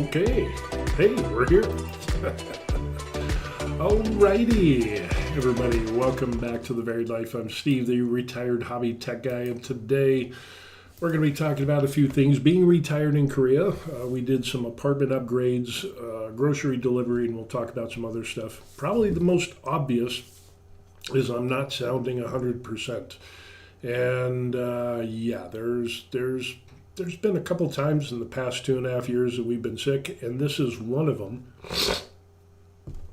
Okay, hey, we're here. Alrighty, everybody, welcome back to The Varied Life. I'm Steve, the retired hobby tech guy, and today we're going to be talking about a few things. Being retired in Korea, we did some apartment upgrades, grocery delivery, and we'll talk about some other stuff. Probably the most obvious is I'm not sounding 100%. And yeah, there's been a couple times in the past 2.5 years that we've been sick, and this is one of them.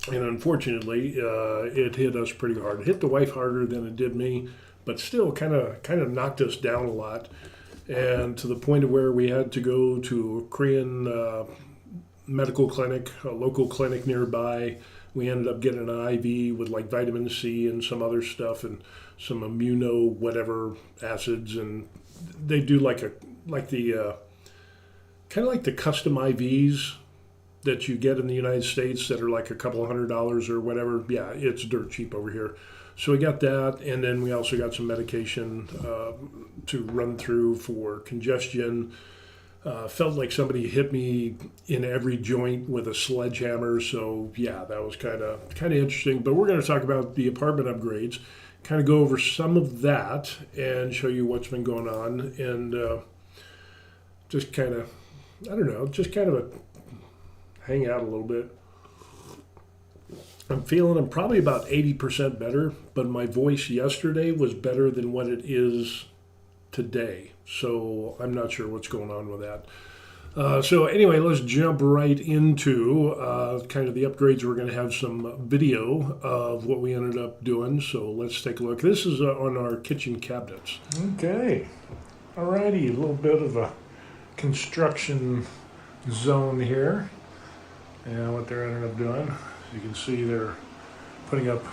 And unfortunately, it hit us pretty hard. It hit the wife harder than it did me, but still kind of knocked us down a lot. And to the point of where we had to go to a Korean medical clinic, a local clinic nearby. We ended up getting an IV with like vitamin C and some other stuff and some immuno whatever acids, and they do the kind of like the custom IVs that you get in the United States that are like a couple of $100 or whatever. Yeah, it's dirt cheap over here. So we got that, and then we also got some medication to run through for congestion. Felt like somebody hit me in every joint with a sledgehammer. So yeah, that was kind of interesting. But we're going to talk about the apartment upgrades, kind of go over some of that and show you what's been going on, and just kind of, hang out a little bit. I'm probably about 80% better, but my voice yesterday was better than what it is today. So I'm not sure what's going on with that. So anyway, let's jump right into kind of the upgrades. We're going to have some video of what we ended up doing. So let's take a look. This is on our kitchen cabinets. Okay. Alrighty, a little bit of a construction zone here. And what they're ended up doing, as you can see, they're putting up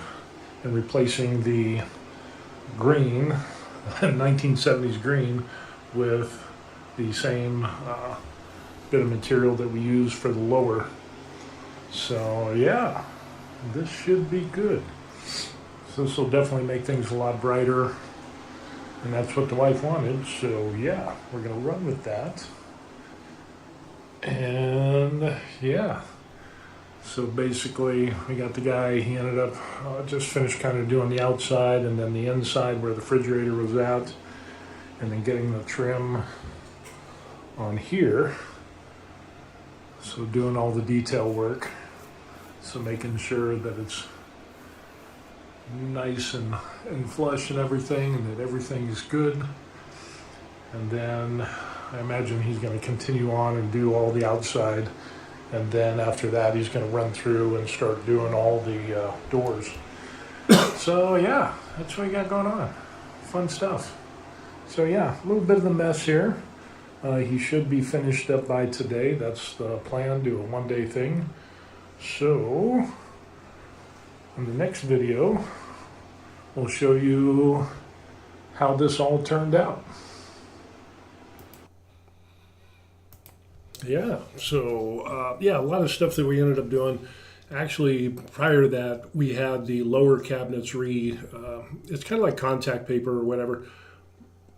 and replacing the green, 1970s green, with the same bit of material that we use for the lower. So yeah, this should be good. So this will definitely make things a lot brighter, and that's what the wife wanted. So yeah, we're gonna run with that. And yeah, so basically we got the guy, he ended up just finished kind of doing the outside and then the inside where the refrigerator was at, and then getting the trim on here. So doing all the detail work, so making sure that it's nice and flush and everything, and that everything is good. And then I imagine he's going to continue on and do all the outside, and then after that he's going to run through and start doing all the doors. So yeah, that's what we got going on. Fun stuff. So yeah, a little bit of the mess here. He should be finished up by today. That's the plan, do a one-day thing. So in the next video, we'll show you how this all turned out. Yeah, so yeah, a lot of stuff that we ended up doing. Actually, prior to that, we had the lower cabinets it's kind of like contact paper or whatever.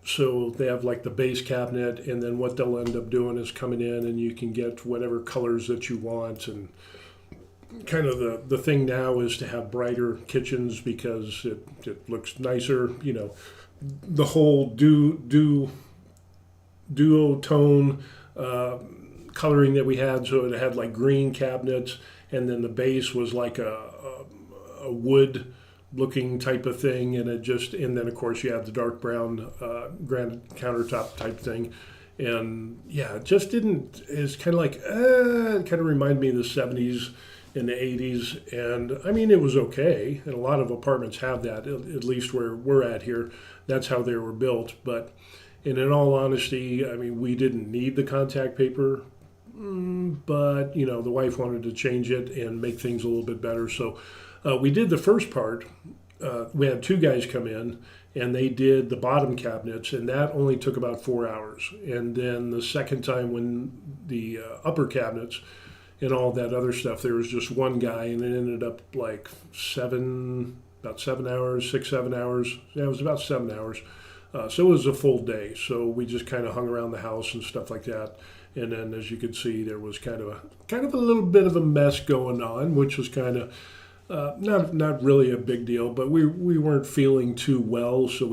So they have like the base cabinet, and then what they'll end up doing is coming in and you can get whatever colors that you want. And kind of the thing now is to have brighter kitchens because it looks nicer. You know, the whole duotone coloring that we had, so it had like green cabinets, and then the base was like a wood looking type of thing, and then of course you have the dark brown granite countertop type thing. And yeah, it just it's kind of like it kind of reminded me of the 70s and the 80s, and I mean it was okay, and a lot of apartments have that, at least where we're at here. That's how they were built. But and in all honesty, I mean, we didn't need the contact paper, but you know, the wife wanted to change it and make things a little bit better. So we did the first part. We had two guys come in, and they did the bottom cabinets, and that only took about 4 hours. And then the second time, when the upper cabinets and all that other stuff, there was just one guy, and it ended up like about 7 hours, 6-7 hours. Yeah, it was about 7 hours. So it was a full day. So we just kind of hung around the house and stuff like that. And then, as you could see, there was kind of a little bit of a mess going on, which was kind of not really a big deal. But we weren't feeling too well, so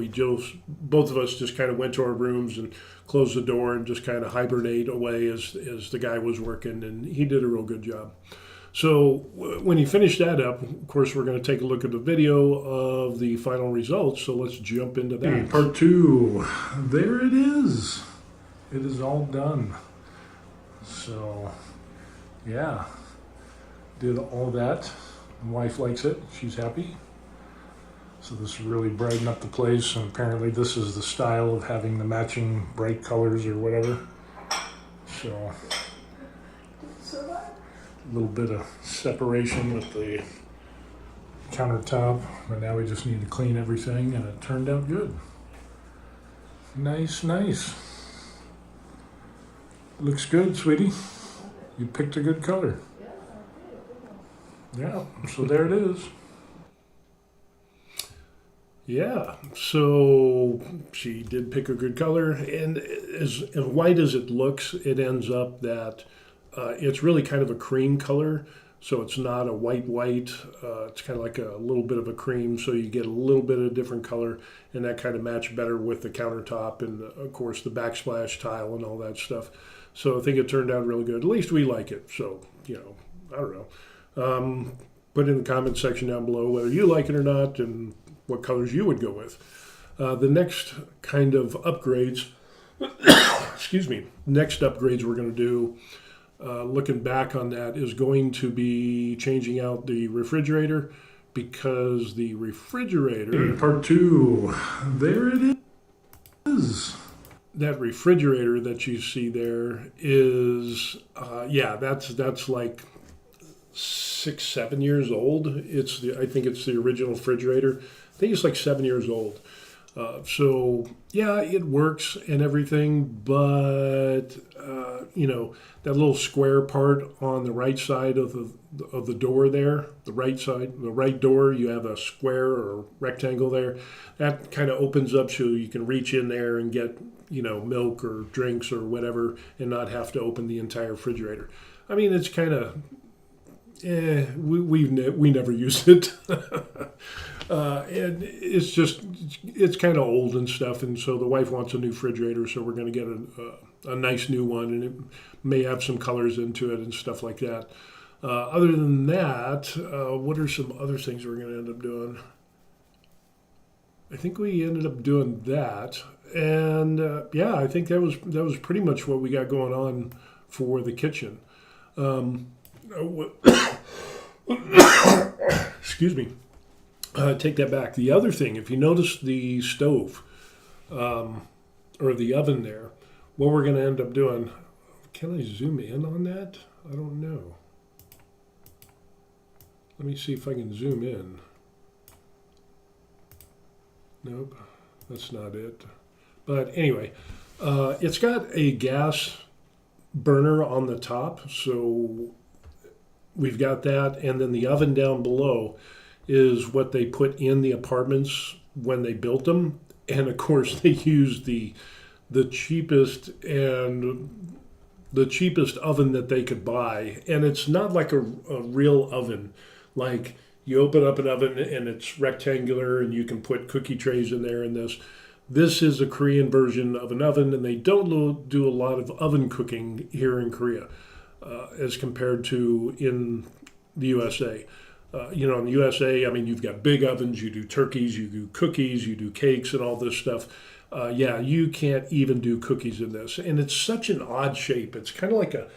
both of us just kind of went to our rooms and closed the door and just kind of hibernate away as the guy was working, and he did a real good job. So when he finished that up, of course, we're going to take a look at the video of the final results. So let's jump into that. Part 2. There it is. It is all done. So, yeah. Did all that. My wife likes it. She's happy. So this really brightened up the place. And apparently this is the style of having the matching bright colors or whatever. So... a little bit of separation with the countertop, but now we just need to clean everything, and it turned out good. Nice. Looks good, sweetie. You picked a good color. Yeah, so there it is. Yeah, so she did pick a good color, and as white as it looks, it ends up that it's really kind of a cream color, so it's not a white. It's kind of like a little bit of a cream, so you get a little bit of a different color, and that kind of matched better with the countertop and, of course, the backsplash tile and all that stuff. So I think it turned out really good. At least we like it. So, I don't know. Put in the comment section down below whether you like it or not and what colors you would go with. The next kind of upgrades, next upgrades we're going to do, looking back on that, is going to be changing out the refrigerator, because the refrigerator... Part 2. There it is. That refrigerator that you see there is, that's like 6-7 years old. I think it's the original refrigerator. I think it's like 7 years old. So yeah, it works and everything, but that little square part on the right side of the door there, the right door, you have a square or rectangle there. That kind of opens up so you can reach in there and get milk or drinks or whatever, and not have to open the entire refrigerator. I mean, it's kind of we never used it. And it's kind of old and stuff, and so the wife wants a new refrigerator, so we're going to get a nice new one, and it may have some colors into it and stuff like that. Other than that, what are some other things we're going to end up doing? I think we ended up doing that, and I think that was pretty much what we got going on for the kitchen. Excuse me. Take that back. The other thing, if you notice the stove or the oven there, what we're going to end up doing, can I zoom in on that? I don't know. Let me see if I can zoom in. Nope, that's not it. But anyway, it's got a gas burner on the top, so we've got that, and then the oven down below is what they put in the apartments when they built them. And of course they used the cheapest oven that they could buy. And it's not like a real oven. Like you open up an oven and it's rectangular and you can put cookie trays in there and this. This is a Korean version of an oven, and they don't do a lot of oven cooking here in Korea as compared to in the USA. In the USA, I mean, you've got big ovens, you do turkeys, you do cookies, you do cakes and all this stuff. You can't even do cookies in this. And it's such an odd shape. It's kind of like a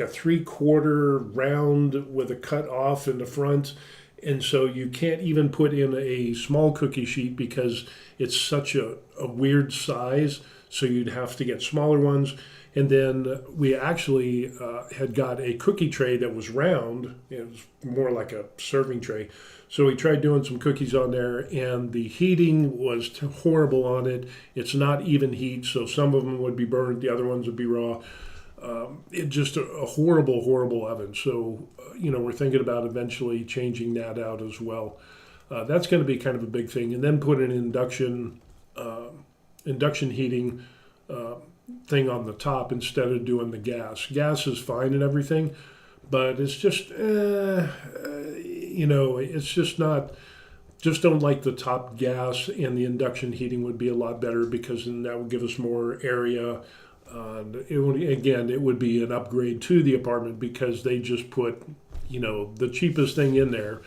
3/4 round with a cut off in the front. And so you can't even put in a small cookie sheet because it's such a weird size. So you'd have to get smaller ones. And then we actually had got a cookie tray that was round. It was more like a serving tray. So we tried doing some cookies on there, and the heating was horrible on it. It's not even heat, so some of them would be burned, the other ones would be raw. It's just a horrible, horrible oven. So, we're thinking about eventually changing that out as well. That's going to be kind of a big thing. And then put in induction heating. thing on the top instead of doing the gas. Gas is fine and everything, but it's just, it's just not. Just don't like the top gas, and the induction heating would be a lot better because then that would give us more area. It would be an upgrade to the apartment because they just put, the cheapest thing in there.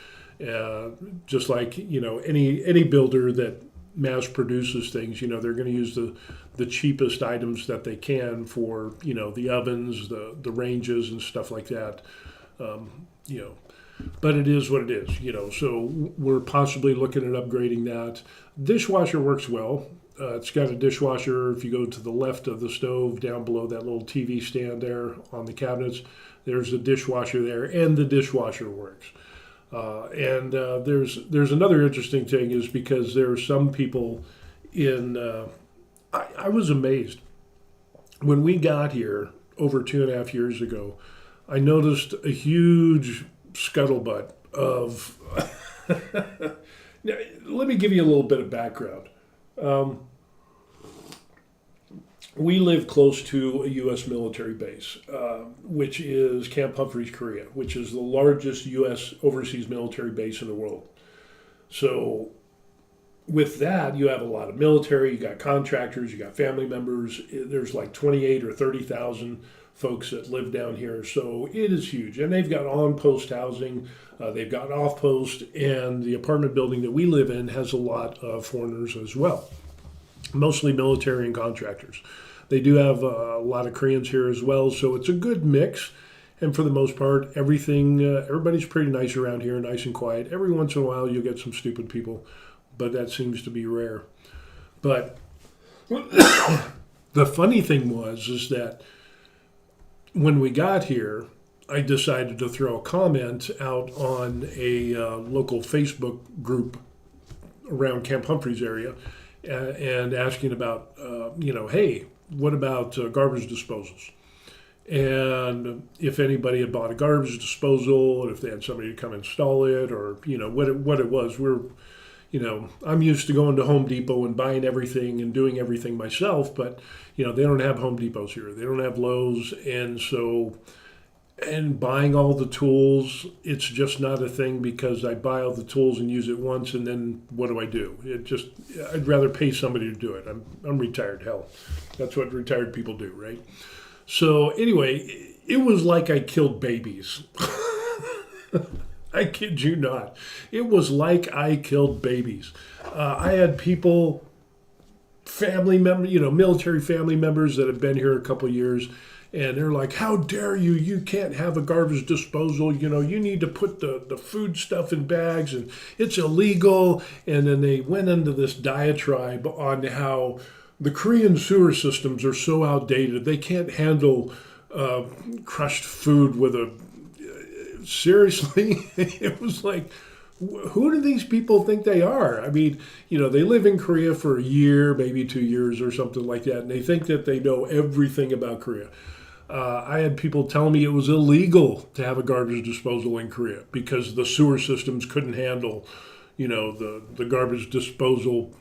Just like any builder that mass produces things, they're going to use the cheapest items that they can for the ovens, the ranges, and stuff like that. You know, but it is what it is, So we're possibly looking at upgrading that. Dishwasher works well. It's got a dishwasher. If you go to the left of the stove, down below that little TV stand there on the cabinets, there's a dishwasher there, and the dishwasher works. There's another interesting thing is because there are some people in. I was amazed when we got here over 2.5 years ago. I noticed a huge scuttlebutt of. Now, let me give you a little bit of background. We live close to a U.S. military base, which is Camp Humphreys, Korea, which is the largest U.S. overseas military base in the world. So with that, you have a lot of military, you got contractors, you got family members. There's like 28 or 30,000 folks that live down here. So it is huge. And they've got on-post housing, they've got off-post, and the apartment building that we live in has a lot of foreigners as well, mostly military and contractors. They do have a lot of Koreans here as well, so it's a good mix. And for the most part, everybody's pretty nice around here, nice and quiet. Every once in a while, you'll get some stupid people, but that seems to be rare. But the funny thing is that when we got here, I decided to throw a comment out on a local Facebook group around Camp Humphreys area and asking about, hey, what about garbage disposals? And if anybody had bought a garbage disposal, and if they had somebody to come install it, or what it was. I'm used to going to Home Depot and buying everything and doing everything myself, but they don't have Home Depots here. They don't have Lowe's, and buying all the tools, it's just not a thing because I buy all the tools and use it once, and then what do I do? I'd rather pay somebody to do it. I'm retired. Hell, that's what retired people do, right? So anyway, it was like I killed babies. I kid you not. It was like I killed babies. I had people, family members, military family members that have been here a couple of years, and they're like, how dare you? You can't have a garbage disposal. You need to put the food stuff in bags, and it's illegal. And then they went into this diatribe on how the Korean sewer systems are so outdated. They can't handle crushed food with a... Seriously? It was like, who do these people think they are? I mean, they live in Korea for a year, maybe 2 years or something like that, and they think that they know everything about Korea. I had people tell me it was illegal to have a garbage disposal in Korea because the sewer systems couldn't handle, the garbage disposal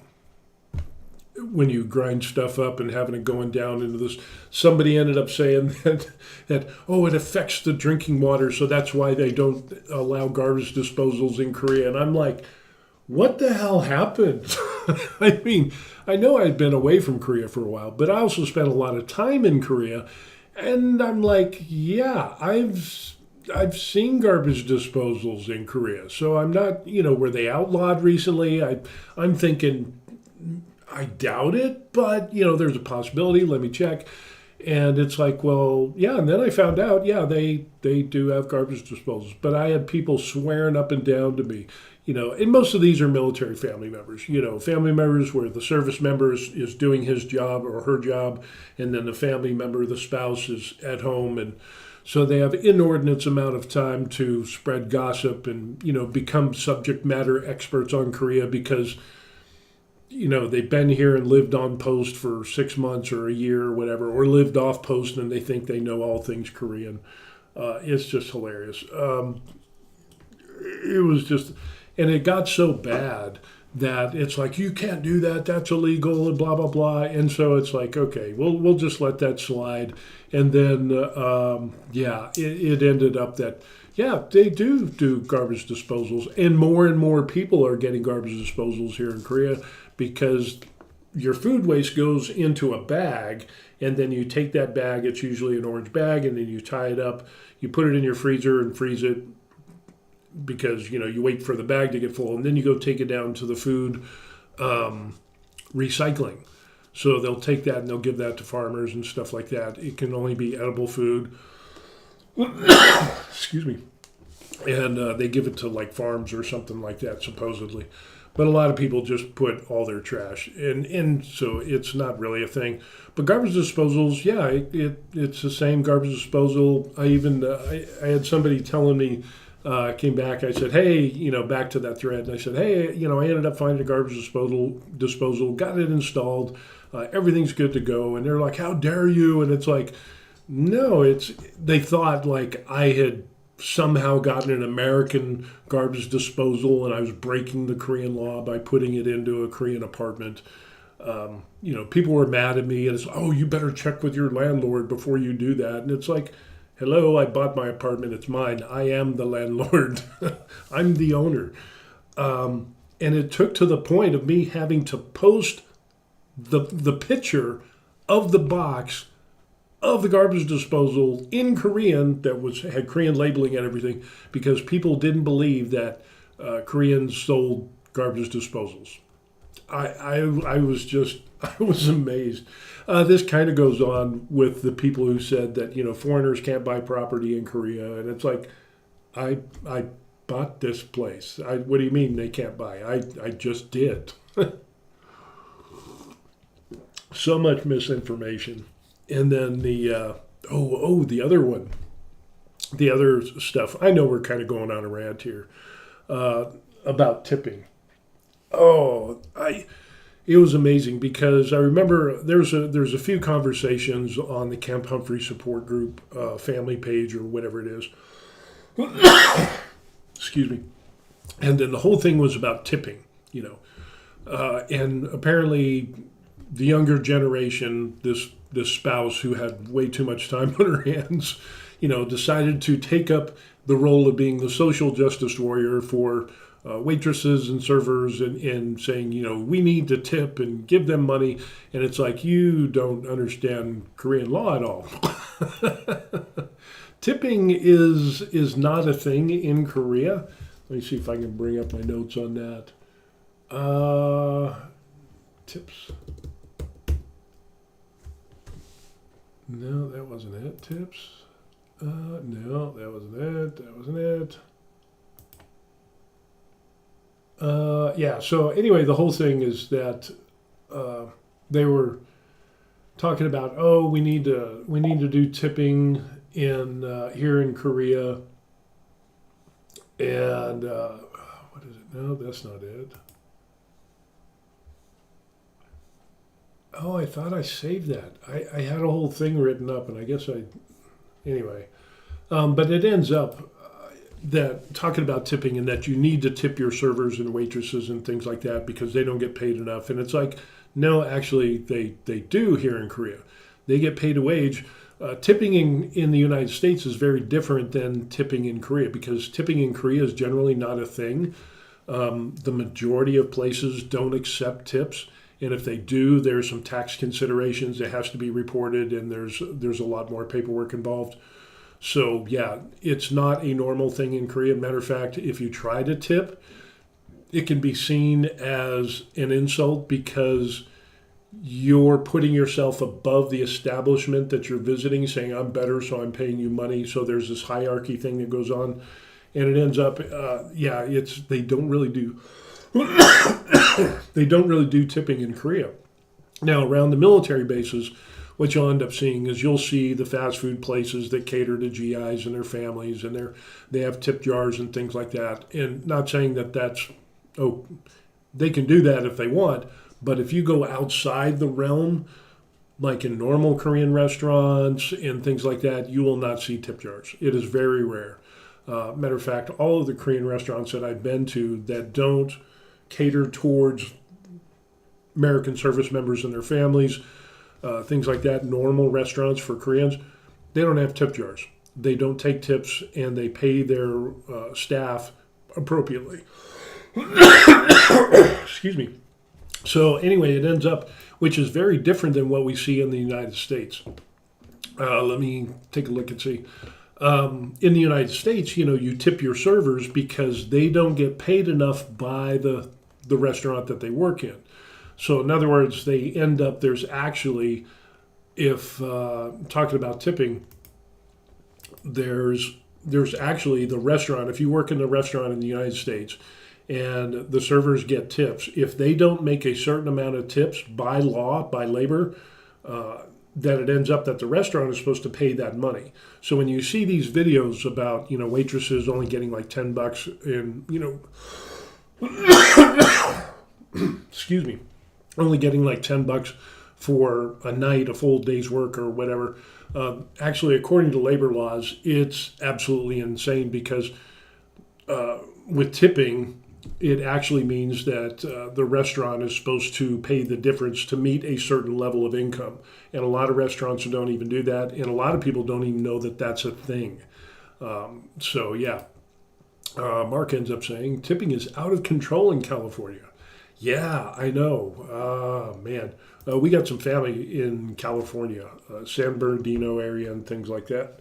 when you grind stuff up and having it going down into this. Somebody ended up saying that it affects the drinking water, so that's why they don't allow garbage disposals in Korea. And I'm like, what the hell happened? I mean, I know I'd been away from Korea for a while, but I also spent a lot of time in Korea. And I'm like, yeah, I've seen garbage disposals in Korea. So I'm not, were they outlawed recently? I'm thinking, I doubt it, but, there's a possibility. Let me check. And it's like, well, yeah. And then I found out, yeah, they do have garbage disposals. But I had people swearing up and down to me, and most of these are military family members, family members where the service member is doing his job or her job, and then the family member, the spouse, is at home. And so they have inordinate amount of time to spread gossip and, become subject matter experts on Korea because, they've been here and lived on post for 6 months or a year or whatever, or lived off post and they think they know all things Korean. It's just hilarious. It was just, and it got so bad that it's like you can't do that, that's illegal, and blah blah blah. And so it's like, okay, we'll just let that slide. And then yeah, it ended up that yeah, they do garbage disposals, and more people are getting garbage disposals here in Korea because your food waste goes into a bag, and then you take that bag. It's usually an orange bag, and then you tie it up. You put it in your freezer and freeze it because you wait for the bag to get full, and then you go take it down to the food recycling. So they'll take that and they'll give that to farmers and stuff like that. It can only be edible food. Excuse me. And they give it to like farms or something like that, supposedly. But a lot of people just put all their trash, and so it's not really a thing. But garbage disposals, yeah, it's the same garbage disposal. I had somebody telling me, came back. I said, hey, back to that thread, and I said, hey, I ended up finding a garbage disposal, got it installed, everything's good to go, and they're like, how dare you? And it's like, no, they thought like I had somehow gotten an American garbage disposal and I was breaking the Korean law by putting it into a Korean apartment. People were mad at me and it's, oh, you better check with your landlord before you do that. And it's like, hello, I bought my apartment. It's mine. I am the landlord. I'm the owner. And it took to the point of me having to post the picture of the box of the garbage disposal in Korean that had Korean labeling and everything because people didn't believe that Koreans sold garbage disposals. I was amazed. This kind of goes on with the people who said that foreigners can't buy property in Korea, and it's like I bought this place. What do you mean they can't buy? I just did. So much misinformation. And then the the other one, the other stuff. I know we're kind of going on a rant here about tipping. It was amazing because I remember there's a few conversations on the Camp Humphrey support group family page or whatever it is. Excuse me. And then the whole thing was about tipping, and apparently the younger generation, this spouse who had way too much time on her hands, decided to take up the role of being the social justice warrior for waitresses and servers and saying, we need to tip and give them money. And it's like, you don't understand Korean law at all. Tipping is not a thing in Korea. Let me see if I can bring up my notes on that. Tips. No, that wasn't it. Tips. No, that wasn't it. That wasn't it. Yeah. So anyway, the whole thing is that they were talking about, we need to do tipping in here in Korea, and what is it? No, that's not it. Oh, I thought I saved that. I had a whole thing written up, and I guess anyway. But it ends up that talking about tipping and that you need to tip your servers and waitresses and things like that because they don't get paid enough. And it's like, no, actually, they do here in Korea. They get paid a wage. Tipping in the United States is very different than tipping in Korea because tipping in Korea is generally not a thing. The majority of places don't accept tips. And if they do, there's some tax considerations. It has to be reported, and there's a lot more paperwork involved. So yeah, it's not a normal thing in Korea. Matter of fact, if you try to tip, it can be seen as an insult because you're putting yourself above the establishment that you're visiting, saying I'm better, so I'm paying you money. So there's this hierarchy thing that goes on, and it ends up, they don't really do. They don't really do tipping in Korea. Now, around the military bases, what you'll end up seeing is you'll see the fast food places that cater to GIs and their families, and they have tip jars and things like that. And not saying that they can do that if they want, but if you go outside the realm, like in normal Korean restaurants and things like that, you will not see tip jars. It is very rare. Matter of fact, all of the Korean restaurants that I've been to that don't cater towards American service members and their families, things like that, normal restaurants for Koreans, they don't have tip jars. They don't take tips, and they pay their staff appropriately. Excuse me. So anyway, it ends up, which is very different than what we see in the United States. Let me take a look and see. In the United States, you tip your servers because they don't get paid enough by the restaurant that they work in. So in other words, they end up, there's actually, if talking about tipping, there's actually the restaurant, if you work in a restaurant in the United States and the servers get tips, if they don't make a certain amount of tips by law, by labor, that it ends up that the restaurant is supposed to pay that money. So when you see these videos about, waitresses only getting like $10 in, excuse me, only getting like $10 for a night, a full day's work or whatever. Actually, according to labor laws, it's absolutely insane because with tipping, it actually means that the restaurant is supposed to pay the difference to meet a certain level of income. And a lot of restaurants don't even do that. And a lot of people don't even know that that's a thing. So, yeah. Mark ends up saying, tipping is out of control in California. Yeah, I know. Man. We got some family in California, San Bernardino area and things like that.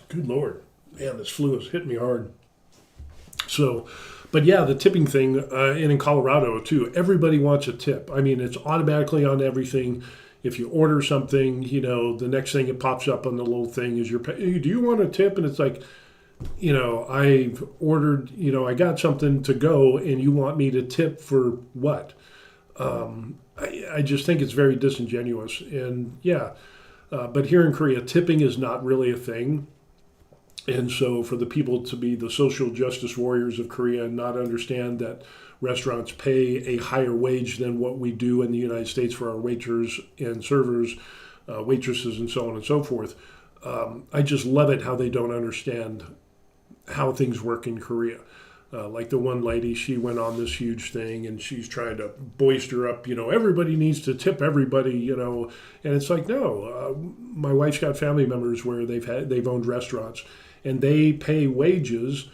Good Lord. Man, this flu has hit me hard. So, but yeah, the tipping thing, and in Colorado too, everybody wants a tip. I mean, it's automatically on everything. If you order something, the next thing it pops up on the little thing is do you want a tip? And it's like, I've ordered, I got something to go and you want me to tip for what? I just think it's very disingenuous. And yeah, but here in Korea, tipping is not really a thing. And so for the people to be the social justice warriors of Korea and not understand that restaurants pay a higher wage than what we do in the United States for our waiters and servers, waitresses and so on and so forth, I just love it how they don't understand how things work in Korea. Like the one lady, she went on this huge thing and she's trying to boister up, everybody needs to tip everybody, and it's like, no, my wife's got family members where they've owned restaurants and they pay wages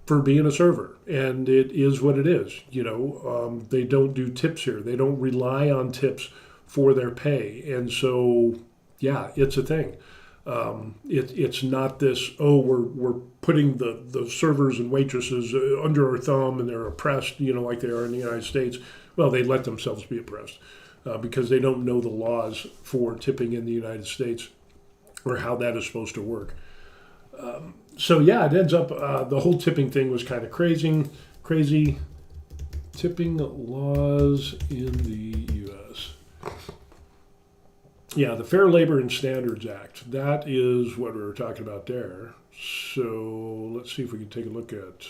for being a server, and it is what it is. They don't do tips here. They don't rely on tips for their pay, and so yeah, it's a thing. It's not this, we're putting the servers and waitresses under our thumb and they're oppressed, like they are in the United States. Well, they let themselves be oppressed because they don't know the laws for tipping in the United States or how that is supposed to work. So yeah, it ends up, the whole tipping thing was kind of crazy. Tipping laws in the U.S. Yeah, the Fair Labor and Standards Act. That is what we were talking about there. So let's see if we can take a look at.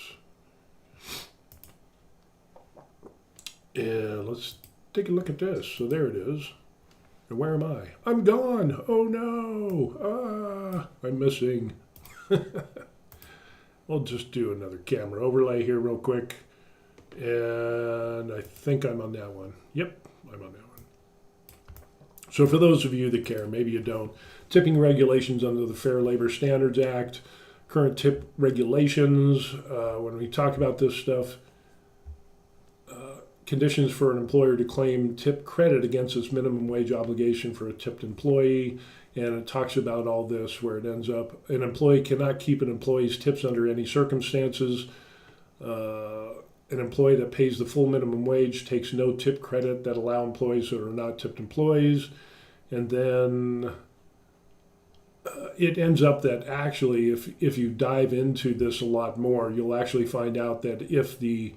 Yeah, let's take a look at this. So there it is. And where am I? I'm gone. Oh no. I'm missing. We'll just do another camera overlay here real quick. And I think I'm on that one. Yep, I'm on that one. So for those of you that care, maybe you don't, tipping regulations under the Fair Labor Standards Act, current tip regulations, when we talk about this stuff, conditions for an employer to claim tip credit against its minimum wage obligation for a tipped employee, and it talks about all this where it ends up. An employee cannot keep an employee's tips under any circumstances. An employee that pays the full minimum wage takes no tip credit that allow employees that are not tipped employees. And then it ends up that actually if you dive into this a lot more, you'll actually find out that if the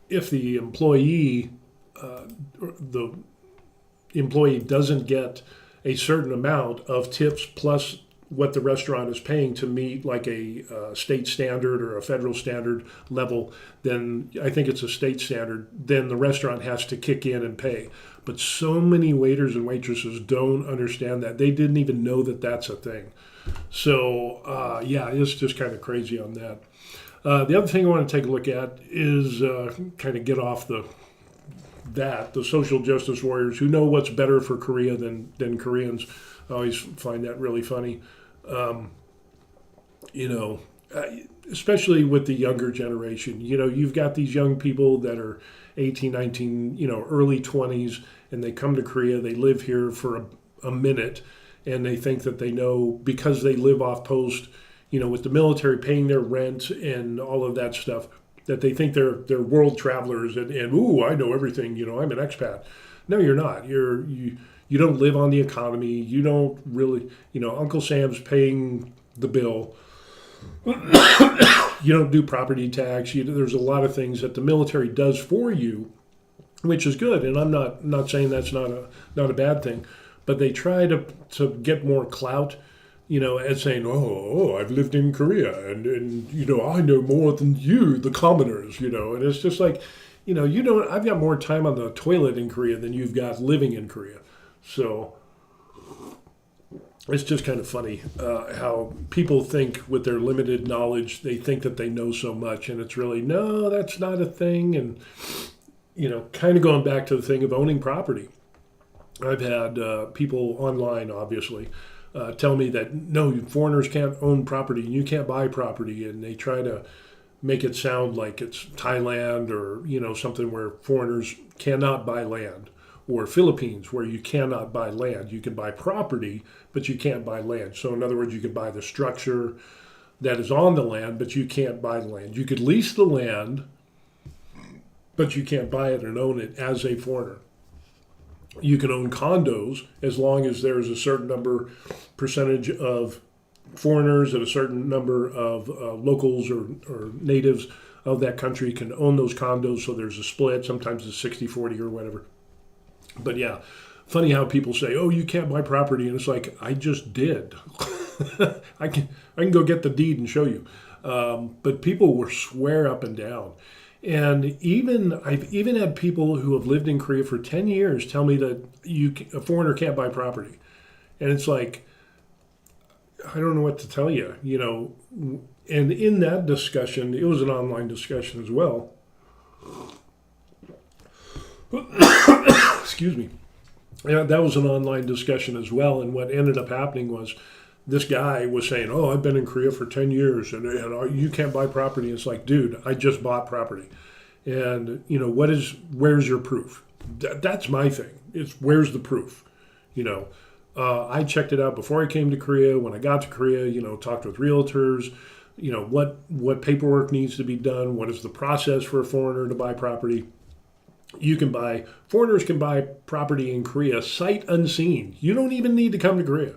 employee doesn't get a certain amount of tips plus what the restaurant is paying to meet like a state standard or a federal standard level, then I think it's a state standard, then the restaurant has to kick in and pay. But so many waiters and waitresses don't understand that. They didn't even know that that's a thing. So yeah, it's just kind of crazy on that. The other thing I want to take a look at is kind of get off the social justice warriors who know what's better for Korea than Koreans. I always find that really funny. Um, you know, uh, Especially with the younger generation. You've got these young people that are 18, 19, early 20s, and they come to Korea, they live here for a minute, and they think that they know because they live off post, with the military paying their rent and all of that stuff, that they think they're world travelers and ooh, I know everything, I'm an expat. No, you're not. You don't live on the economy. You don't really, Uncle Sam's paying the bill. You don't do property tax. There's a lot of things that the military does for you, which is good. And I'm not saying that's not a bad thing, but they try to get more clout, as saying, I've lived in Korea and I know more than you, the commoners, and it's just like, I've got more time on the toilet in Korea than you've got living in Korea. So it's just kind of funny how people think with their limited knowledge, they think that they know so much, and it's really, no, that's not a thing. And, kind of going back to the thing of owning property. I've had people online, obviously, tell me that, no, foreigners can't own property and you can't buy property. And they try to make it sound like it's Thailand or, something where foreigners cannot buy land, or Philippines where you cannot buy land. You can buy property, but you can't buy land. So in other words, you could buy the structure that is on the land, but you can't buy the land. You could lease the land, but you can't buy it and own it as a foreigner. You can own condos as long as there's a certain percentage of foreigners and a certain number of locals or natives of that country can own those condos. So there's a split. Sometimes it's 60-40 or whatever. But yeah, funny how people say, "Oh, you can't buy property," and it's like, I just did. I can go get the deed and show you. But people will swear up and down, and I've even had people who have lived in Korea for 10 years tell me that a foreigner can't buy property, and it's like, I don't know what to tell you, And in that discussion, it was an online discussion as well. Excuse me. Yeah, that was an online discussion as well. And what ended up happening was this guy was saying, "Oh, I've been in Korea for 10 years and you can't buy property." It's like, dude, I just bought property. And, where's your proof? That's my thing. It's where's the proof? I checked it out before I came to Korea. When I got to Korea, talked with realtors, what paperwork needs to be done. What is the process for a foreigner to buy property? Foreigners can buy property in Korea sight unseen. You don't even need to come to Korea.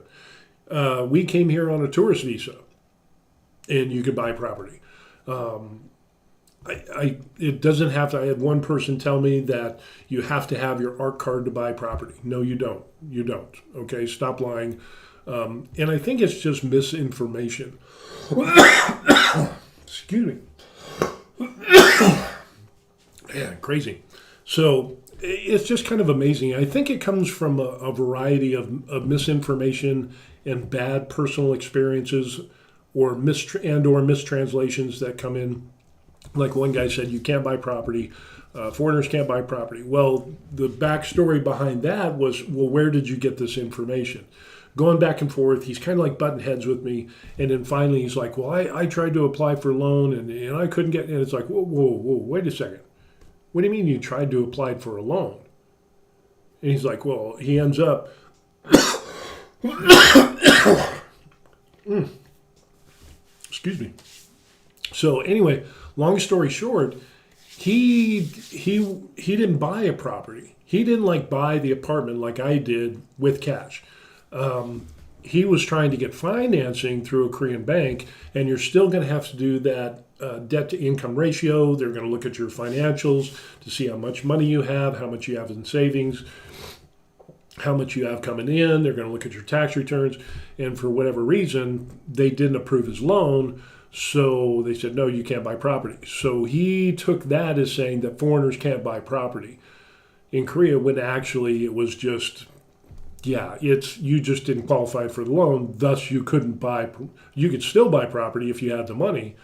We came here on a tourist visa, and you could buy property. It doesn't have to. I had one person tell me that you have to have your ARC card to buy property. No, you don't. You don't. Okay, stop lying. And I think it's just misinformation. Excuse me. Yeah, crazy. So it's just kind of amazing. I think it comes from a variety of misinformation and bad personal experiences or mistranslations that come in. Like one guy said, you can't buy property. Foreigners can't buy property. Well, the backstory behind that was, well, where did you get this information? Going back and forth, he's kind of like butting heads with me. And then finally he's like, well, I tried to apply for a loan and I couldn't get, and it's like, whoa, wait a second. What do you mean you tried to apply for a loan? And he's like, well, he ends up, excuse me. So anyway, long story short, he didn't buy a property. He didn't buy the apartment like I did with cash. He was trying to get financing through a Korean bank, and you're still going to have to do that debt to income ratio. They're going to look at your financials to see how much money you have, how much you have in savings, how much you have coming in. They're going to look at your tax returns, and for whatever reason, they didn't approve his loan. So they said, no, you can't buy property. So he took that as saying that foreigners can't buy property in Korea, when actually it was just yeah, it's you just didn't qualify for the loan, thus you couldn't buy. You could still buy property if you had the money,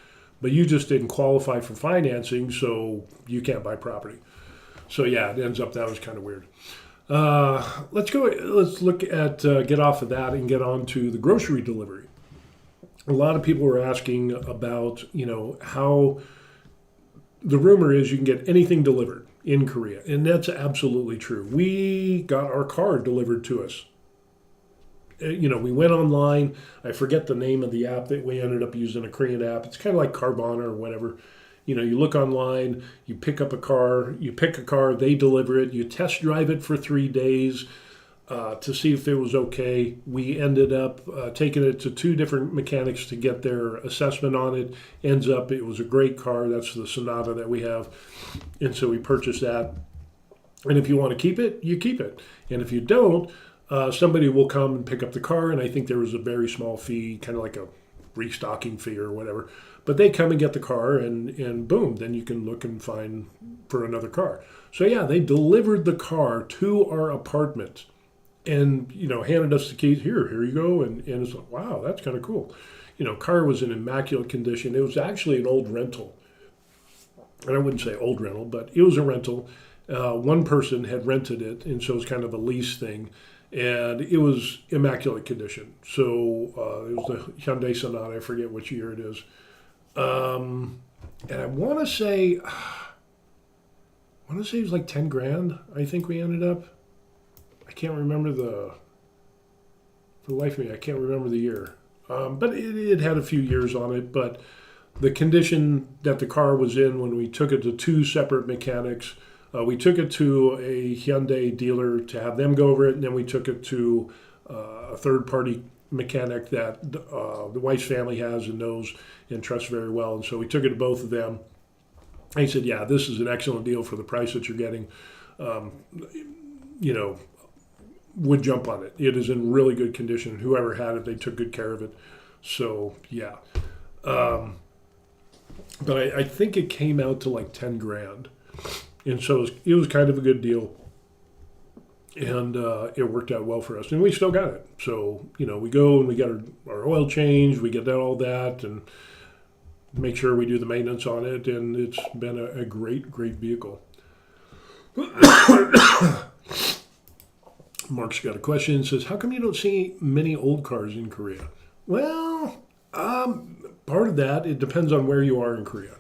but you just didn't qualify for financing, so you can't buy property. So yeah, it ends up that was kind of weird. Let's go. Let's look at get off of that and get on to the grocery delivery. A lot of people were asking about how the rumor is you can get anything delivered in Korea, and that's absolutely true. We got our car delivered to us. We went online. I forget the name of the app that we ended up using, a Korean app. It's kind of like Carvana or whatever. You look online, you pick up a car, you pick a car, they deliver it, you test drive it for 3 days to see if it was okay. We ended up taking it to two different mechanics to get their assessment on it. Ends up it was a great car. That's the Sonata that we have. And so we purchased that. And if you want to keep it, you keep it. And if you don't, somebody will come and pick up the car. And I think there was a very small fee, kind of like a restocking fee or whatever. But they come and get the car, and boom, then you can look and find for another car. So yeah, they delivered the car to our apartment, and handed us the keys. Here you go. And it's like, wow, that's kind of cool. Car was in immaculate condition. It was actually an old rental, and I wouldn't say old rental, but it was a rental. One person had rented it, and so it was kind of a lease thing. And it was immaculate condition. So it was the Hyundai Sonata. I forget which year it is. And I want to say it was like 10 grand. I think we ended up. I can't remember for the life of me, I can't remember the year. But it had a few years on it. But the condition that the car was in when we took it to two separate mechanics, we took it to a Hyundai dealer to have them go over it, and then we took it to a third-party mechanic that the wife's family has and knows and trusts very well. And so we took it to both of them. And he said, yeah, this is an excellent deal for the price that you're getting. Would jump on it. It is in really good condition. Whoever had it, they took good care of it. So, yeah. But I think it came out to like 10 grand. And so it was kind of a good deal. And it worked out well for us. And we still got it. So, we go and we get our oil changed. We get all that and make sure we do the maintenance on it. And it's been a great, great vehicle. Mark's got a question. It says, how come you don't see many old cars in Korea? Well, part of that, it depends on where you are in Korea.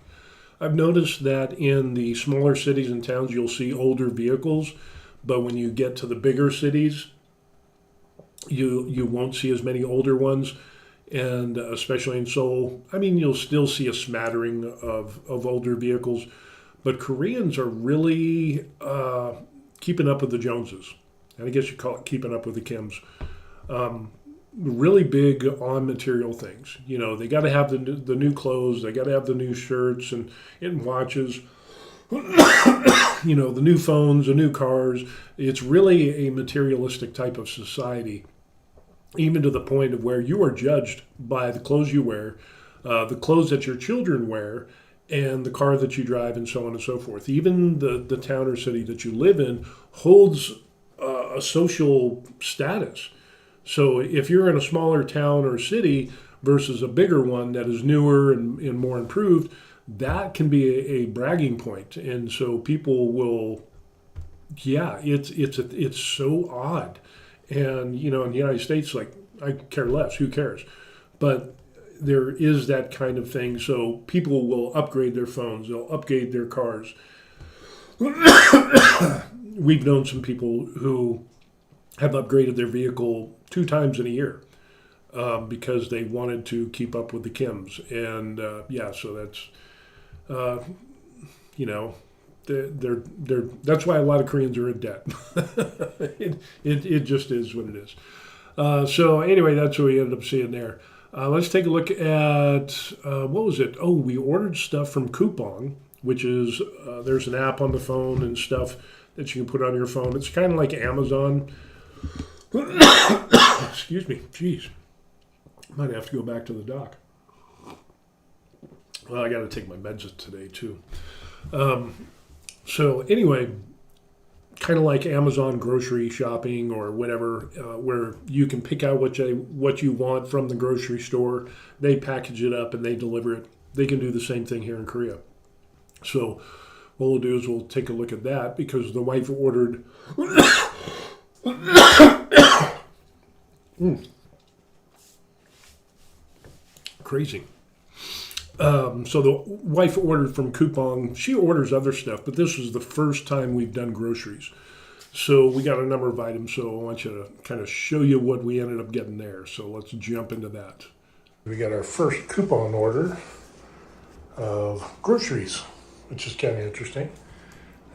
I've noticed that in the smaller cities and towns, you'll see older vehicles, but when you get to the bigger cities, you won't see as many older ones, and especially in Seoul, you'll still see a smattering of older vehicles, but Koreans are really keeping up with the Joneses, and I guess you call it keeping up with the Kims. Really big on material things. They got to have the new clothes, they got to have the new shirts and watches, the new phones, the new cars. It's really a materialistic type of society, even to the point of where you are judged by the clothes you wear, the clothes that your children wear, and the car that you drive, and so on and so forth. Even the town or city that you live in holds a social status. So if you're in a smaller town or city versus a bigger one that is newer and more improved, that can be a bragging point. And so people will, it's so odd. And, in the United States, like, I care less, who cares? But there is that kind of thing. So people will upgrade their phones, they'll upgrade their cars. We've known some people who have upgraded their vehicle 2 times in a year because they wanted to keep up with the Kims. And so that's, that's why a lot of Koreans are in debt. it just is what it is. So anyway, that's what we ended up seeing there. Let's take a look at, what was it? Oh, we ordered stuff from Coupang, which is, there's an app on the phone and stuff that you can put on your phone. It's kind of like Amazon. Excuse me. Jeez. Might have to go back to the doc. Well, I got to take my meds today, too. So anyway, kind of like Amazon grocery shopping or whatever, where you can pick out what you want from the grocery store. They package it up and they deliver it. They can do the same thing here in Korea. So what we'll do is we'll take a look at that because the wife ordered. Crazy. So the wife ordered from Coupang. She orders other stuff, but this was the first time we've done groceries. So we got a number of items. So I want you to kind of show you what we ended up getting there. So let's jump into that. We got our first Coupang order of groceries, which is kind of interesting.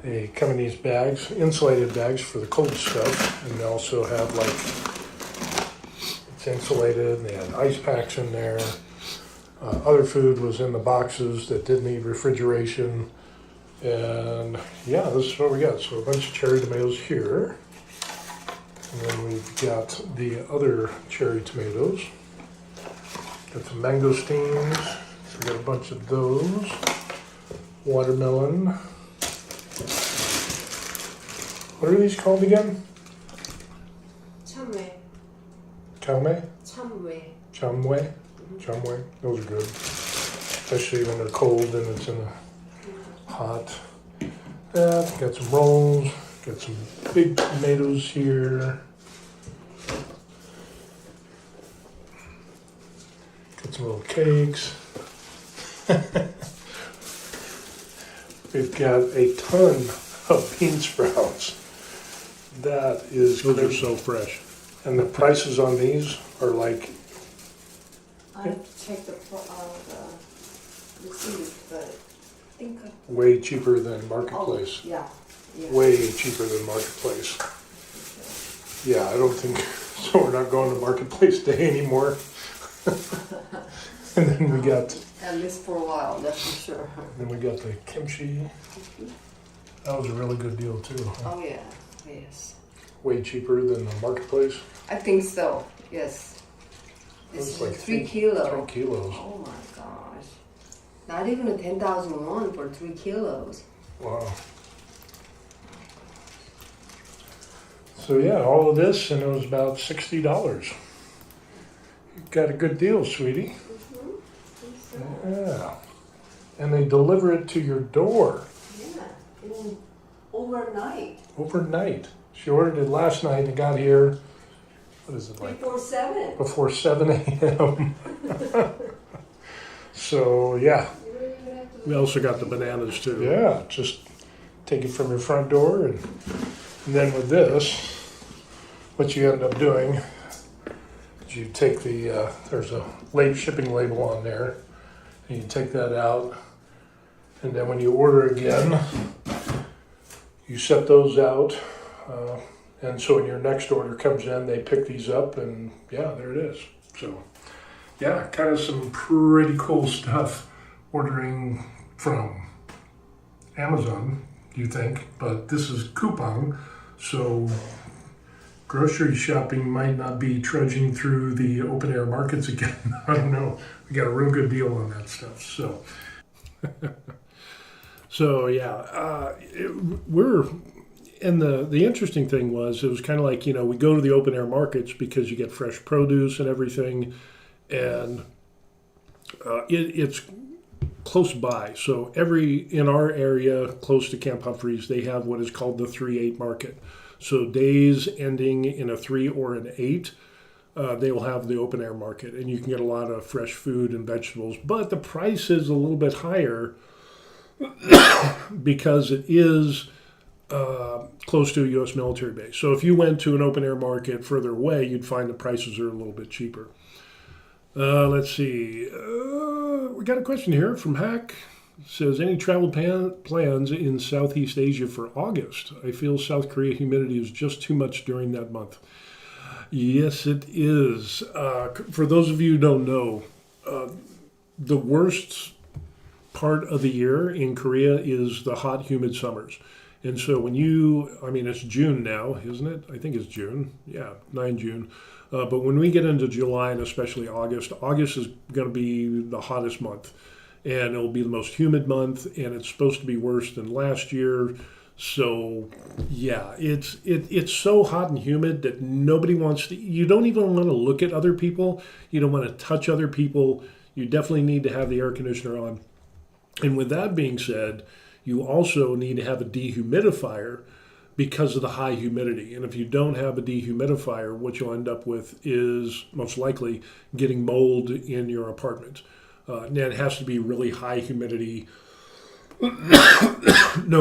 They come in these bags, insulated bags for the cold stuff, and they also have it's insulated, and they had ice packs in there. Other food was in the boxes that didn't need refrigeration. And yeah, this is what we got. So a bunch of cherry tomatoes here. And then we've got the other cherry tomatoes. Got some mangosteens. So we got a bunch of those. Watermelon. What are these called again? 참외. Chamwe? 참외. Chamwe? Chamwe. Those are good. Especially when they're cold and it's in a hot. Got some rolls. Got some big tomatoes here. Got some little cakes. We've got a ton of bean sprouts. That is Those are so fresh. And the prices on these are like I checked the receipt, but I think. way cheaper than Marketplace. Oh, yeah. Way cheaper than Marketplace. Yeah, I don't think so. We're not going to Marketplace Day anymore. And then we got. At least for a while, that's for sure. Then we got the kimchi. That was a really good deal too. Huh? Oh yeah, yes. Way cheaper than the Marketplace. I think so. Yes. It's It's like 3 kilos. 3 kilos. Oh my gosh. Not even a 10,000 won for 3 kilos. Wow. So yeah, all of this, and it was about $60. You got a good deal, sweetie. Yeah. And they deliver it to your door Yeah. Even overnight. overnight. She ordered it last night and got here, what is it like? Before 7. Before 7 a.m. So yeah, We also got the bananas too. yeah, just take it from your front door and then with this, what you end up doing is you take there's a shipping label on there, and you take that out, and then when you order again, you set those out, and so when your next order comes in, they pick these up, and yeah, there it is. So yeah, kind of some pretty cool stuff ordering from Amazon, you think, but this is Coupang, so grocery shopping might not be trudging through the open air markets again. I don't know. We got a real good deal on that stuff. So, So yeah, and the interesting thing was it was kind of like, we go to the open air markets because you get fresh produce and everything, and it's close by. So in our area close to Camp Humphreys, they have what is called the 3/8 market. So days ending in a 3 or an 8, they will have the open air market, and you can get a lot of fresh food and vegetables. But the price is a little bit higher because it is close to a U.S. military base. So if you went to an open air market further away, you'd find the prices are a little bit cheaper. Let's see. We got a question here from Hack. It says, any travel plans in Southeast Asia for August? I feel South Korea humidity is just too much during that month. Yes, it is. For those of you who don't know, the worst part of the year in Korea is the hot, humid summers. And so it's June now, isn't it? I think it's June. Yeah, 9 June. But when we get into July and especially August is going to be the hottest month. And it'll be the most humid month, and it's supposed to be worse than last year. So yeah, it's so hot and humid that nobody wants to. You don't even want to look at other people. You don't want to touch other people. You definitely need to have the air conditioner on. And with that being said, you also need to have a dehumidifier because of the high humidity. And if you don't have a dehumidifier, what you'll end up with is most likely getting mold in your apartment. And it has to be really high humidity, no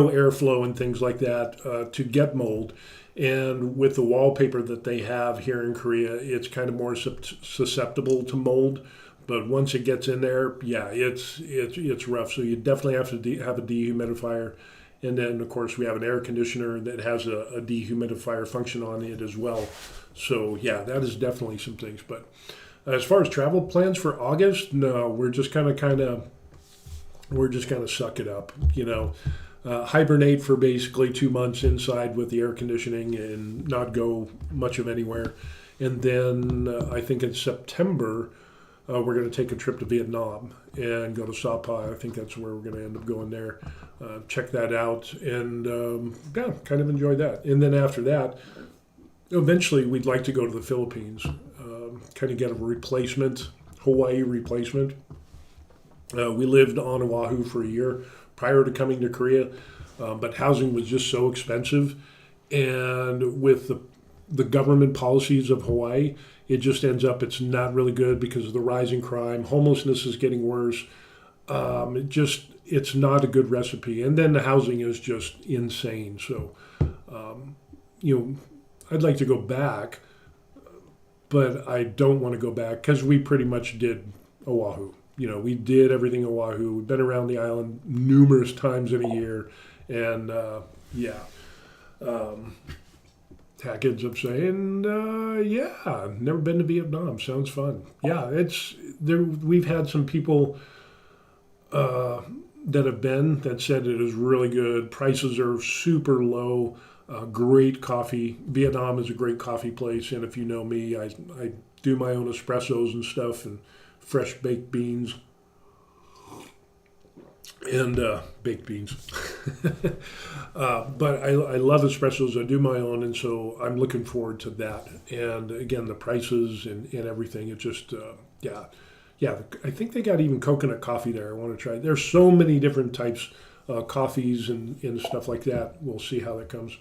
airflow and things like that to get mold. And with the wallpaper that they have here in Korea, it's kind of more susceptible to mold. But once it gets in there, yeah, it's rough. So you definitely have to have a dehumidifier. And then, of course, we have an air conditioner that has a dehumidifier function on it as well. So yeah, that is definitely some things. But as far as travel plans for August, no, we're just kind of suck it up, hibernate for basically 2 months inside with the air conditioning and not go much of anywhere. And then I think in September, we're going to take a trip to Vietnam and go to Sapa. I think that's where we're going to end up going there. Check that out and yeah, kind of enjoy that. And then after that, eventually we'd like to go to the Philippines, kind of get a replacement, Hawaii replacement. We lived on Oahu for a year prior to coming to Korea, but housing was just so expensive. And with the government policies of Hawaii, it just ends up it's not really good because of the rising crime. Homelessness is getting worse. It's not a good recipe. And then the housing is just insane. So, I'd like to go back, but I don't want to go back because we pretty much did Oahu. We did everything Oahu. We've been around the island numerous times in a year. And yeah. Package of saying, yeah, never been to Vietnam. Sounds fun. Yeah, it's there. We've had some people that have been that said it is really good. Prices are super low. Great coffee. Vietnam is a great coffee place, and if you know me, I do my own espressos and stuff, and fresh baked beans. And baked beans. But I love espressos. I do my own, and so I'm looking forward to that. And again, the prices and everything, it just, yeah. I think they got even coconut coffee there. I want to try. There's so many different types coffees and stuff like that. We'll see how that comes.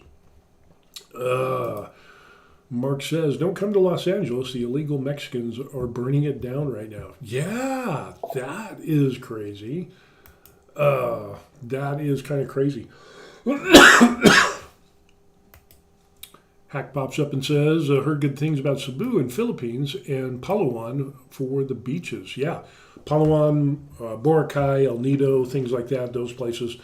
Mark says, don't come to Los Angeles. The illegal Mexicans are burning it down right now. Yeah, that is crazy. That is kind of crazy. Hack pops up and says, heard good things about Cebu in Philippines and Palawan for the beaches. Yeah, Palawan, Boracay, El Nido, things like that, those places.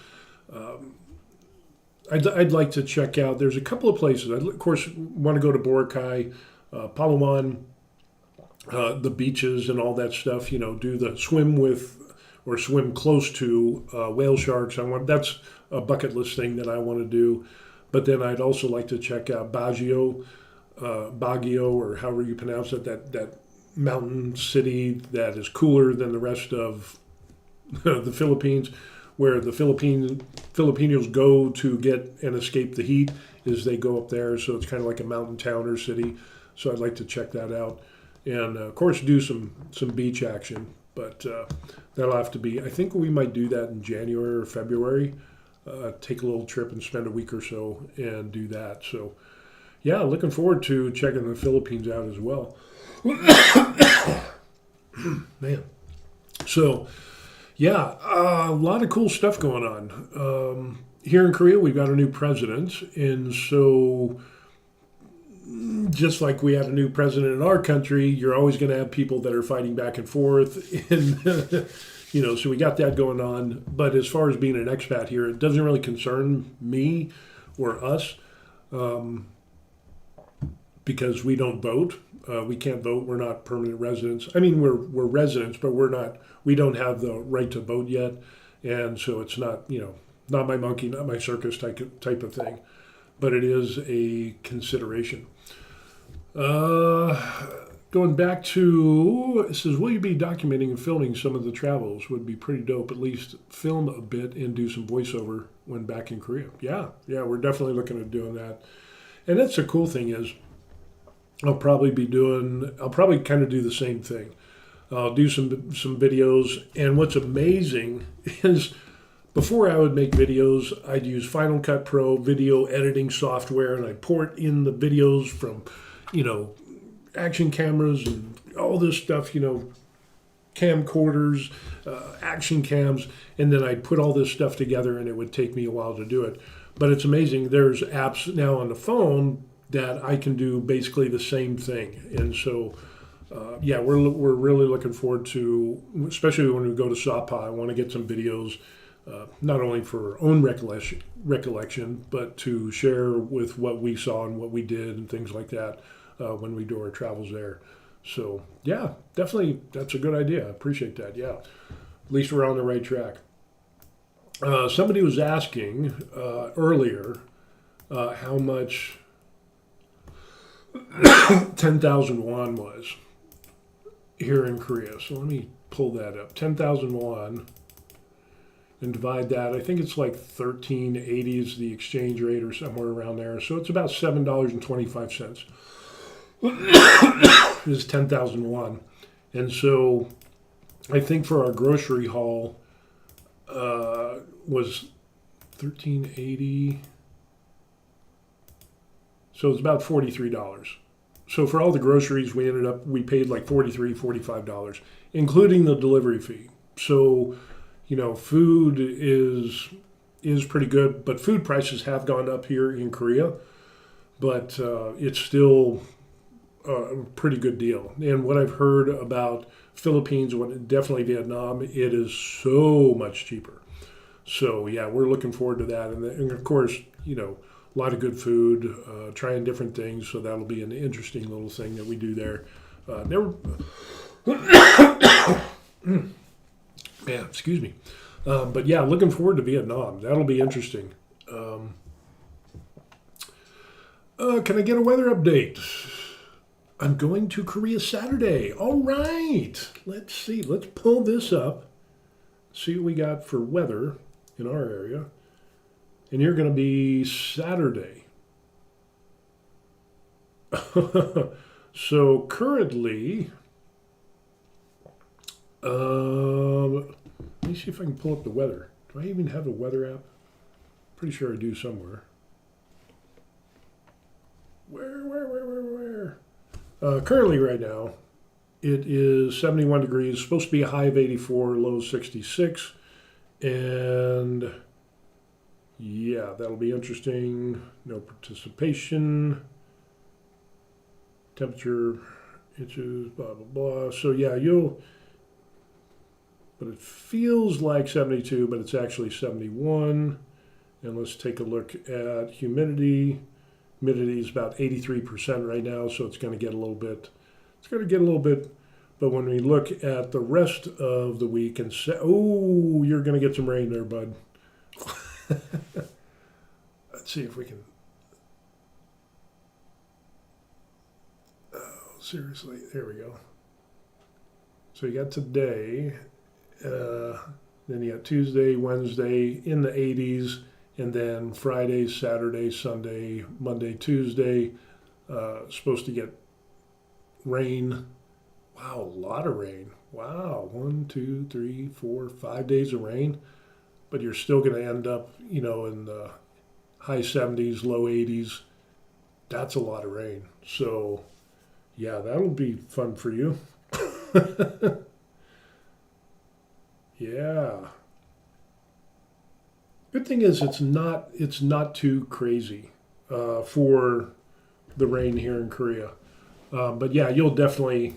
I'd like to check out. There's a couple of places. I, of course, want to go to Boracay, Palawan, the beaches and all that stuff. Do the swim with or swim close to whale sharks. That's a bucket list thing that I want to do. But then I'd also like to check out Baguio, or however you pronounce it, that mountain city that is cooler than the rest of the Philippines, where the Filipinos go to get and escape the heat is they go up there. So it's kind of like a mountain town or city. So I'd like to check that out. And of course do some beach action. But that'll have to be, I think we might do that in January or February. Take a little trip and spend a week or so and do that. So, yeah, looking forward to checking the Philippines out as well. Man. So, yeah, a lot of cool stuff going on. Here in Korea, we've got a new president. And so, just like we had a new president in our country, you're always going to have people that are fighting back and forth. And, so we got that going on. But as far as being an expat here, it doesn't really concern me or us because we don't vote. We can't vote. We're not permanent residents. I mean, we're residents, but we don't have the right to vote yet. And so it's not, not my monkey, not my circus type of thing. But it is a consideration. going back to, it says, will you be documenting and filming some of the travels? Would be pretty dope. At least film a bit and do some voiceover when back in Korea. Yeah, we're definitely looking at doing that. And that's the cool thing is, I'll probably kind of do the same thing. I'll do some videos. And what's amazing is, before I would make videos, I'd use Final Cut Pro video editing software, and I'd port in the videos from, action cameras and all this stuff, camcorders, action cams, and then I'd put all this stuff together, and it would take me a while to do it. But it's amazing. There's apps now on the phone that I can do basically the same thing. And so, we're really looking forward to, especially when we go to Sapa, I want to get some videos, not only for our own recollection, but to share with what we saw and what we did and things like that when we do our travels there. So, yeah, definitely, that's a good idea. I appreciate that, yeah. At least we're on the right track. Somebody was asking earlier how much 10,000 won was here in Korea. So let me pull that up. 10,000 won and divide that. I think it's like 13.80 is the exchange rate or somewhere around there. So it's about $7.25 is 10,000 won. And so I think for our grocery haul was 13.80. So it's about $43. So for all the groceries, we paid like $43, $45, including the delivery fee. So, food is pretty good, but food prices have gone up here in Korea, but it's still a pretty good deal. And what I've heard about Philippines, definitely Vietnam, it is so much cheaper. So yeah, we're looking forward to that. And of course, a lot of good food, trying different things. So that'll be an interesting little thing that we do there. Yeah, excuse me. But yeah, looking forward to Vietnam. That'll be interesting. Can I get a weather update? I'm going to Korea Saturday. All right. Let's see. Let's pull this up. See what we got for weather in our area. And you're going to be Saturday. So currently, let me see if I can pull up the weather. Do I even have a weather app? Pretty sure I do somewhere. Where? Currently right now, it is 71 degrees, supposed to be a high of 84, low 66. And yeah, that'll be interesting. No participation. Temperature, inches, blah, blah, blah. So yeah, but it feels like 72, but it's actually 71. And let's take a look at humidity. Humidity is about 83% right now, so it's going to get a little bit. But when we look at the rest of the week and say, oh, you're going to get some rain there, bud. Let's see if we can. Oh, seriously, there we go. So you got today, then you got Tuesday, Wednesday in the 80s. And then Friday, Saturday, Sunday, Monday, Tuesday, supposed to get rain. Wow, a lot of rain. Wow, 1, 2, 3, 4, 5 days of rain. But you're still going to end up, in the high 70s, low 80s. That's a lot of rain. So, yeah, that'll be fun for you. Yeah. Good thing is it's not too crazy for the rain here in Korea. But yeah, you'll definitely.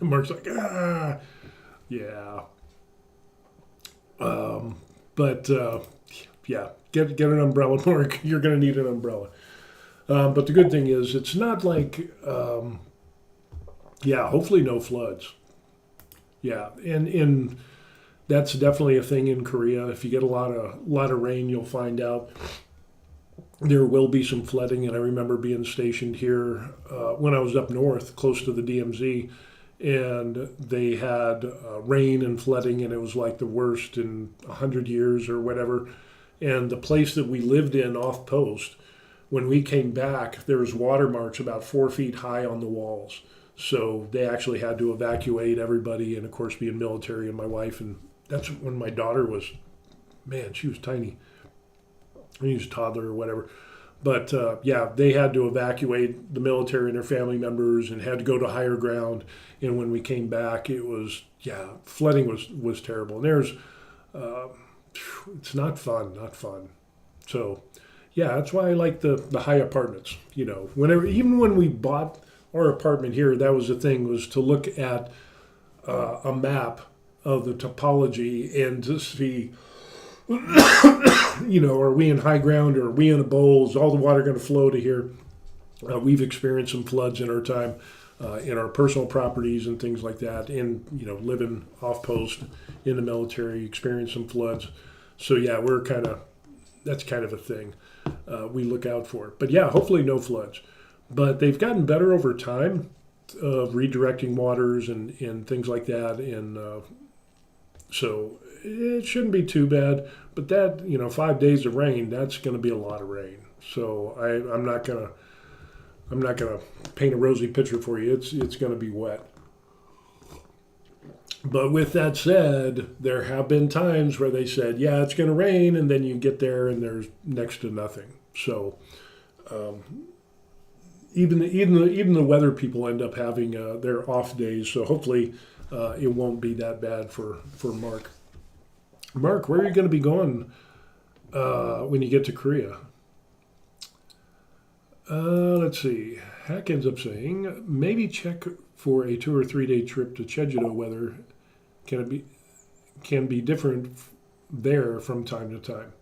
Mark's like, yeah. Yeah, get an umbrella, Mark. You're gonna need an umbrella. But the good thing is it's not like, hopefully no floods. Yeah, and that's definitely a thing in Korea. If you get a lot of rain, you'll find out there will be some flooding. And I remember being stationed here when I was up north, close to the DMZ, and they had rain and flooding, and it was like the worst in 100 years or whatever. And the place that we lived in off post, when we came back, there was water marks about 4 feet high on the walls. So they actually had to evacuate everybody, and of course, being military and my wife, and that's when my daughter was, man, she was tiny. I think she was a toddler or whatever. But yeah, they had to evacuate the military and their family members, and had to go to higher ground. And when we came back, it was, yeah, flooding was terrible. And there's, it's not fun, not fun. So yeah, that's why I like the high apartments. You know, whenever, even when we bought our apartment here, that was the thing, was to look at a map of the topology and to see, you know, are we in high ground or are we in a bowl? Is all the water going to flow to here? We've experienced some floods in our time, in our personal properties and things like that. And, you know, living off post in the military, experienced some floods. So yeah, that's kind of a thing we look out for. But yeah, hopefully no floods. But they've gotten better over time of redirecting waters and things like that. And so it shouldn't be too bad. But that, you know, 5 days of rain, that's going to be a lot of rain. So I'm not gonna paint a rosy picture for you. It's going to be wet. But with that said, there have been times where they said, yeah, it's going to rain, and then you get there and there's next to nothing. So even the weather people end up having their off days. So hopefully it won't be that bad for Mark. Mark, where are you going to be going when you get to Korea? Let's see. Hack ends up saying, maybe check for a 2 or 3 day trip to Jeju, whether can be different there from time to time.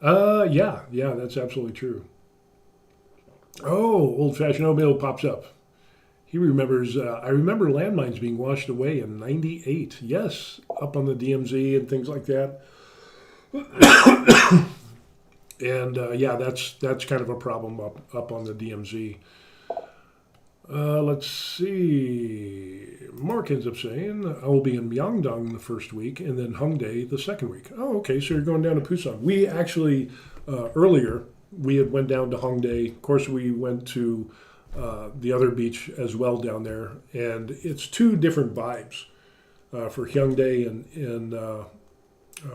Yeah, that's absolutely true. Oh, old fashioned oatmeal pops up. He remembers. I remember landmines being washed away in '98. Yes, up on the DMZ and things like that. And yeah, that's kind of a problem up on the DMZ. Let's see. Mark ends up saying, I will be in Myeongdong the first week and then Hongdae the second week. Oh, okay, so you're going down to Busan. We actually, earlier, we had went down to Hongdae. Of course, we went to the other beach as well down there. And it's two different vibes for Hyundai and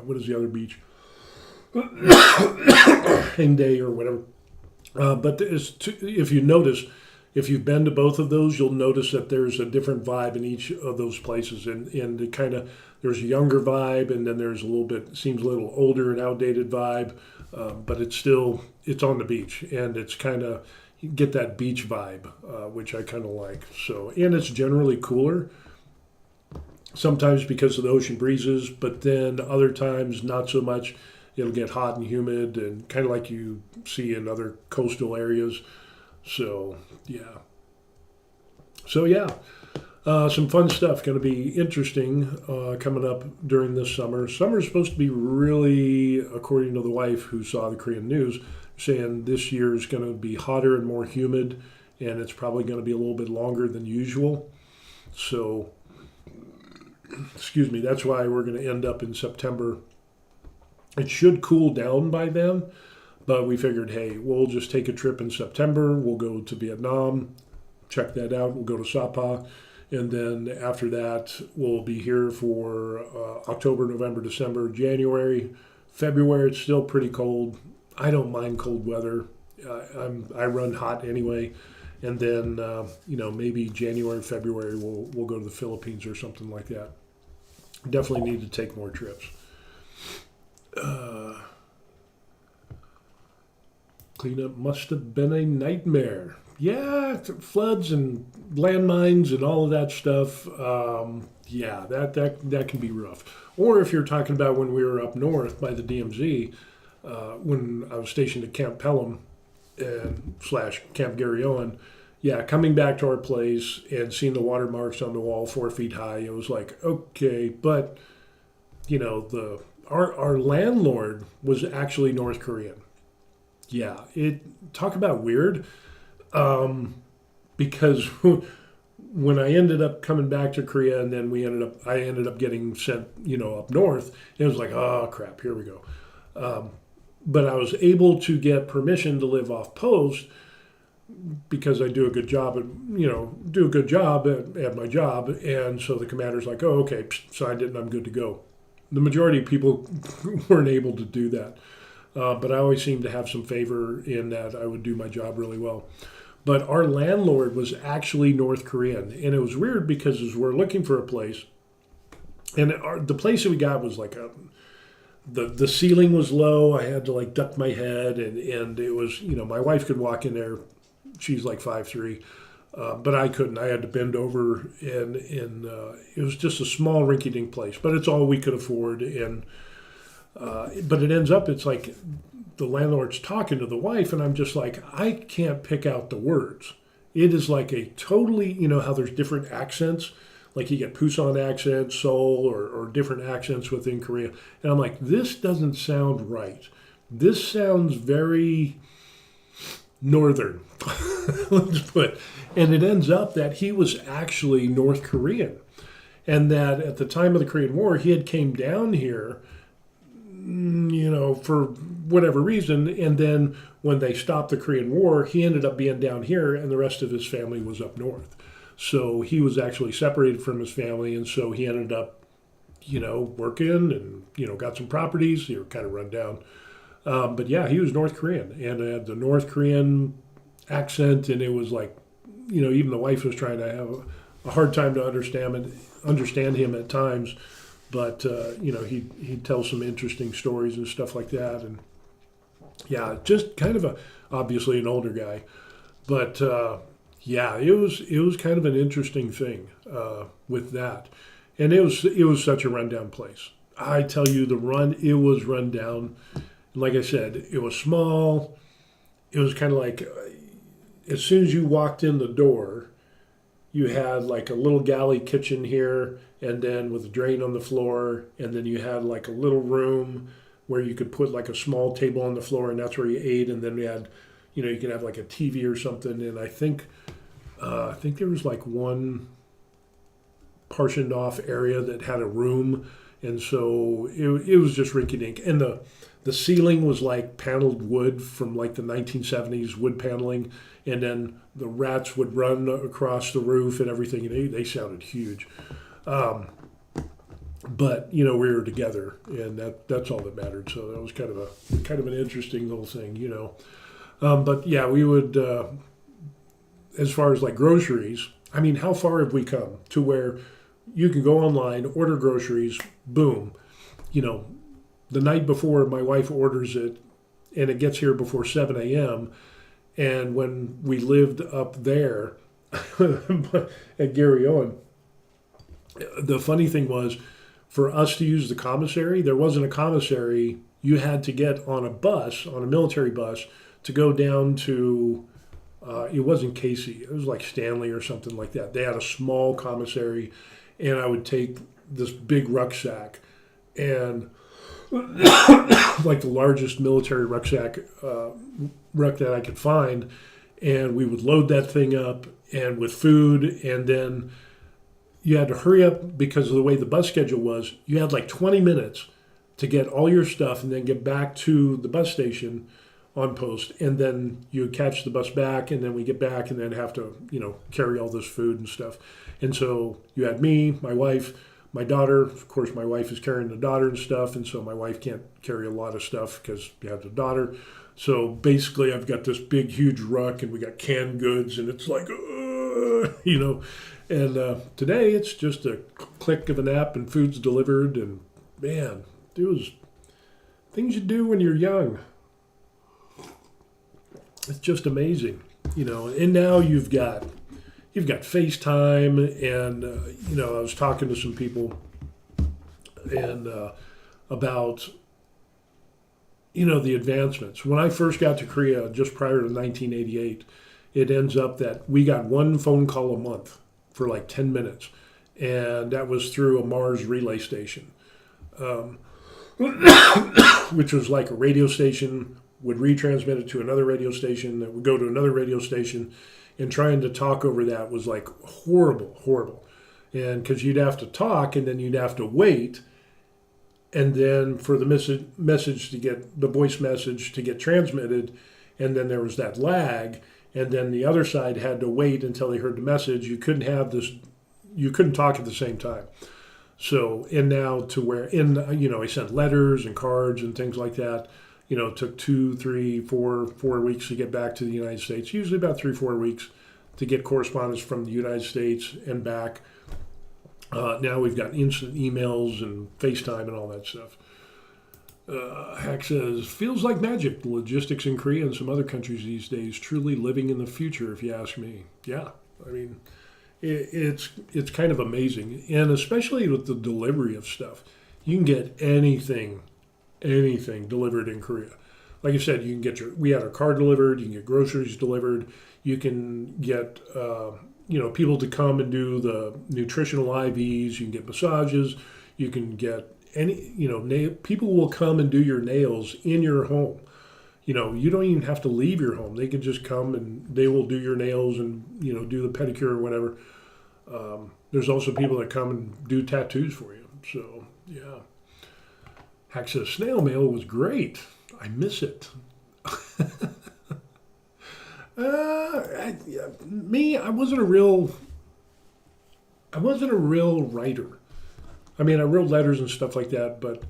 what is the other beach? Hyundai or whatever. But if you notice, if you've been to both of those, you'll notice that there's a different vibe in each of those places, and it kind of, there's a younger vibe, and then there's seems a little older and outdated vibe, but it's on the beach, and it's kind of, you get that beach vibe, which I kind of like. So, and it's generally cooler, sometimes because of the ocean breezes, but then other times not so much. It'll get hot and humid, and kind of like you see in other coastal areas. So yeah, some fun stuff going to be interesting coming up during this summer. Summer is supposed to be really, according to the wife who saw the Korean news, saying this year is going to be hotter and more humid, and it's probably going to be a little bit longer than usual. So, excuse me, that's why we're going to end up in September. It should cool down by then. But we figured, hey, we'll just take a trip in September. We'll go to Vietnam, check that out. We'll go to Sapa. And then after that, we'll be here for October, November, December, January. February, it's still pretty cold. I don't mind cold weather. I run hot anyway. And then, maybe January, February, we'll go to the Philippines or something like that. Definitely need to take more trips. Cleanup must have been a nightmare. Yeah, floods and landmines and all of that stuff. Yeah, that can be rough. Or if you're talking about when we were up north by the DMZ, when I was stationed at Camp Pelham and / Camp Garryowen, yeah, coming back to our place and seeing the watermarks on the wall 4 feet high, it was like, okay, but our landlord was actually North Korean. yeah, it talk about weird. Because when I ended up coming back to Korea, and then I ended up getting sent, up north. It was like, oh crap, here we go. But I was able to get permission to live off post because I do a good job at my job, and so the commander's like, oh okay, signed it, and I'm good to go. The majority of people weren't able to do that, but I always seemed to have some favor in that I would do my job really well. But our landlord was actually North Korean, and it was weird because as we're looking for a place, and the place that we got was like the ceiling was low. I had to like duck my head, and it was, my wife could walk in there. She's like 5'3", but I couldn't. I had to bend over, and it was just a small rinky-dink place, but it's all we could afford. And but it ends up, it's like the landlord's talking to the wife, and I'm just like, I can't pick out the words. It is like a totally, how there's different accents, like you get Pusan accent, Seoul, or different accents within Korea. And I'm like, this doesn't sound right. This sounds very northern, let's put. And it ends up that he was actually North Korean. And that at the time of the Korean War, he had came down here, for whatever reason. And then when they stopped the Korean War, he ended up being down here, and the rest of his family was up north. So he was actually separated from his family, and so he ended up, working and, got some properties. They were kind of run down. But yeah, he was North Korean and had the North Korean accent, and it was like, even the wife was trying to have a hard time to understand him at times. But he'd tell some interesting stories and stuff like that, and yeah, just kind of obviously an older guy, but yeah, it was kind of an interesting thing with that, and it was such a rundown place. I tell you, it was run down. Like I said, it was small. It was kind of like as soon as you walked in the door, you had like a little galley kitchen here, and then with a drain on the floor, and then you had like a little room where you could put like a small table on the floor, and that's where you ate. And then we had, you could have like a TV or something. And I think there was like one partitioned off area that had a room, and so it was just rinky dink. And the ceiling was like paneled wood from like the 1970s wood paneling, and then the rats would run across the roof and everything, and they sounded huge. But we were together, and that's all that mattered. So that was kind of an interesting little thing, But yeah, we would, as far as like groceries, I mean, how far have we come to where you can go online, order groceries, boom, the night before my wife orders it, and it gets here before 7 a.m. And when we lived up there at Gary Owen, the funny thing was, for us to use the commissary, there wasn't a commissary. You had to get on a military bus, to go down to, it wasn't Casey, it was like Stanley or something like that. They had a small commissary, and I would take this big rucksack, and like the largest military ruck that I could find, and we would load that thing up and with food, and then you had to hurry up because of the way the bus schedule was. You had like 20 minutes to get all your stuff and then get back to the bus station on post, and then you would catch the bus back, and then we get back and then have to carry all this food and stuff. And so you had me, my wife, my daughter. Of course, my wife is carrying the daughter and stuff, and so my wife can't carry a lot of stuff because you have the daughter. So basically, I've got this big, huge ruck, and we got canned goods, and it's like, And today, it's just a click of an app, and food's delivered. And man, it was things you do when you're young. It's just amazing, And now you've got FaceTime, and I was talking to some people, and about the advancements. When I first got to Korea, just prior to 1988, it ends up that we got one phone call a month for like 10 minutes, and that was through a Mars relay station, which was like a radio station would retransmit it to another radio station, that would go to another radio station, and trying to talk over that was like horrible, horrible. And because you'd have to talk and then you'd have to wait, and then for the message to get the voice message to get transmitted, and then there was that lag, and then the other side had to wait until they heard the message. You couldn't have this, you couldn't talk at the same time. So, and now to where, I sent letters and cards and things like that. It took 2, 3, 4 weeks to get back to the United States, usually about 3, 4 weeks to get correspondence from the United States and back. Now we've got instant emails and FaceTime and all that stuff. Hack says, feels like magic. The logistics in Korea and some other countries these days, truly living in the future, if you ask me. Yeah, I mean, it's kind of amazing. And especially with the delivery of stuff. You can get anything delivered in Korea. Like I said, you can get we had our car delivered, you can get groceries delivered, you can get, people to come and do the nutritional IVs, you can get massages, you can get people will come and do your nails in your home. You don't even have to leave your home. They can just come and they will do your nails and, do the pedicure or whatever. There's also people that come and do tattoos for you. So, yeah. Hack says, snail mail was great. I miss it. I wasn't a real writer. I mean, I wrote letters and stuff like that, but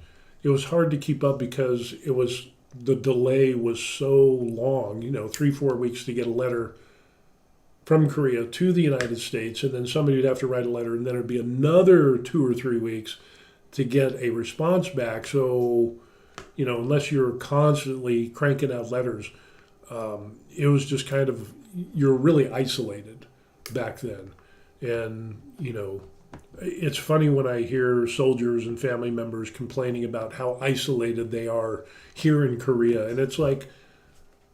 it was hard to keep up because the delay was so long, 3, 4 weeks to get a letter from Korea to the United States, and then somebody would have to write a letter, and then it'd be another 2 or 3 weeks to get a response back. So, unless you're constantly cranking out letters, it was just kind of, you're really isolated back then. And, it's funny when I hear soldiers and family members complaining about how isolated they are here in Korea. And it's like,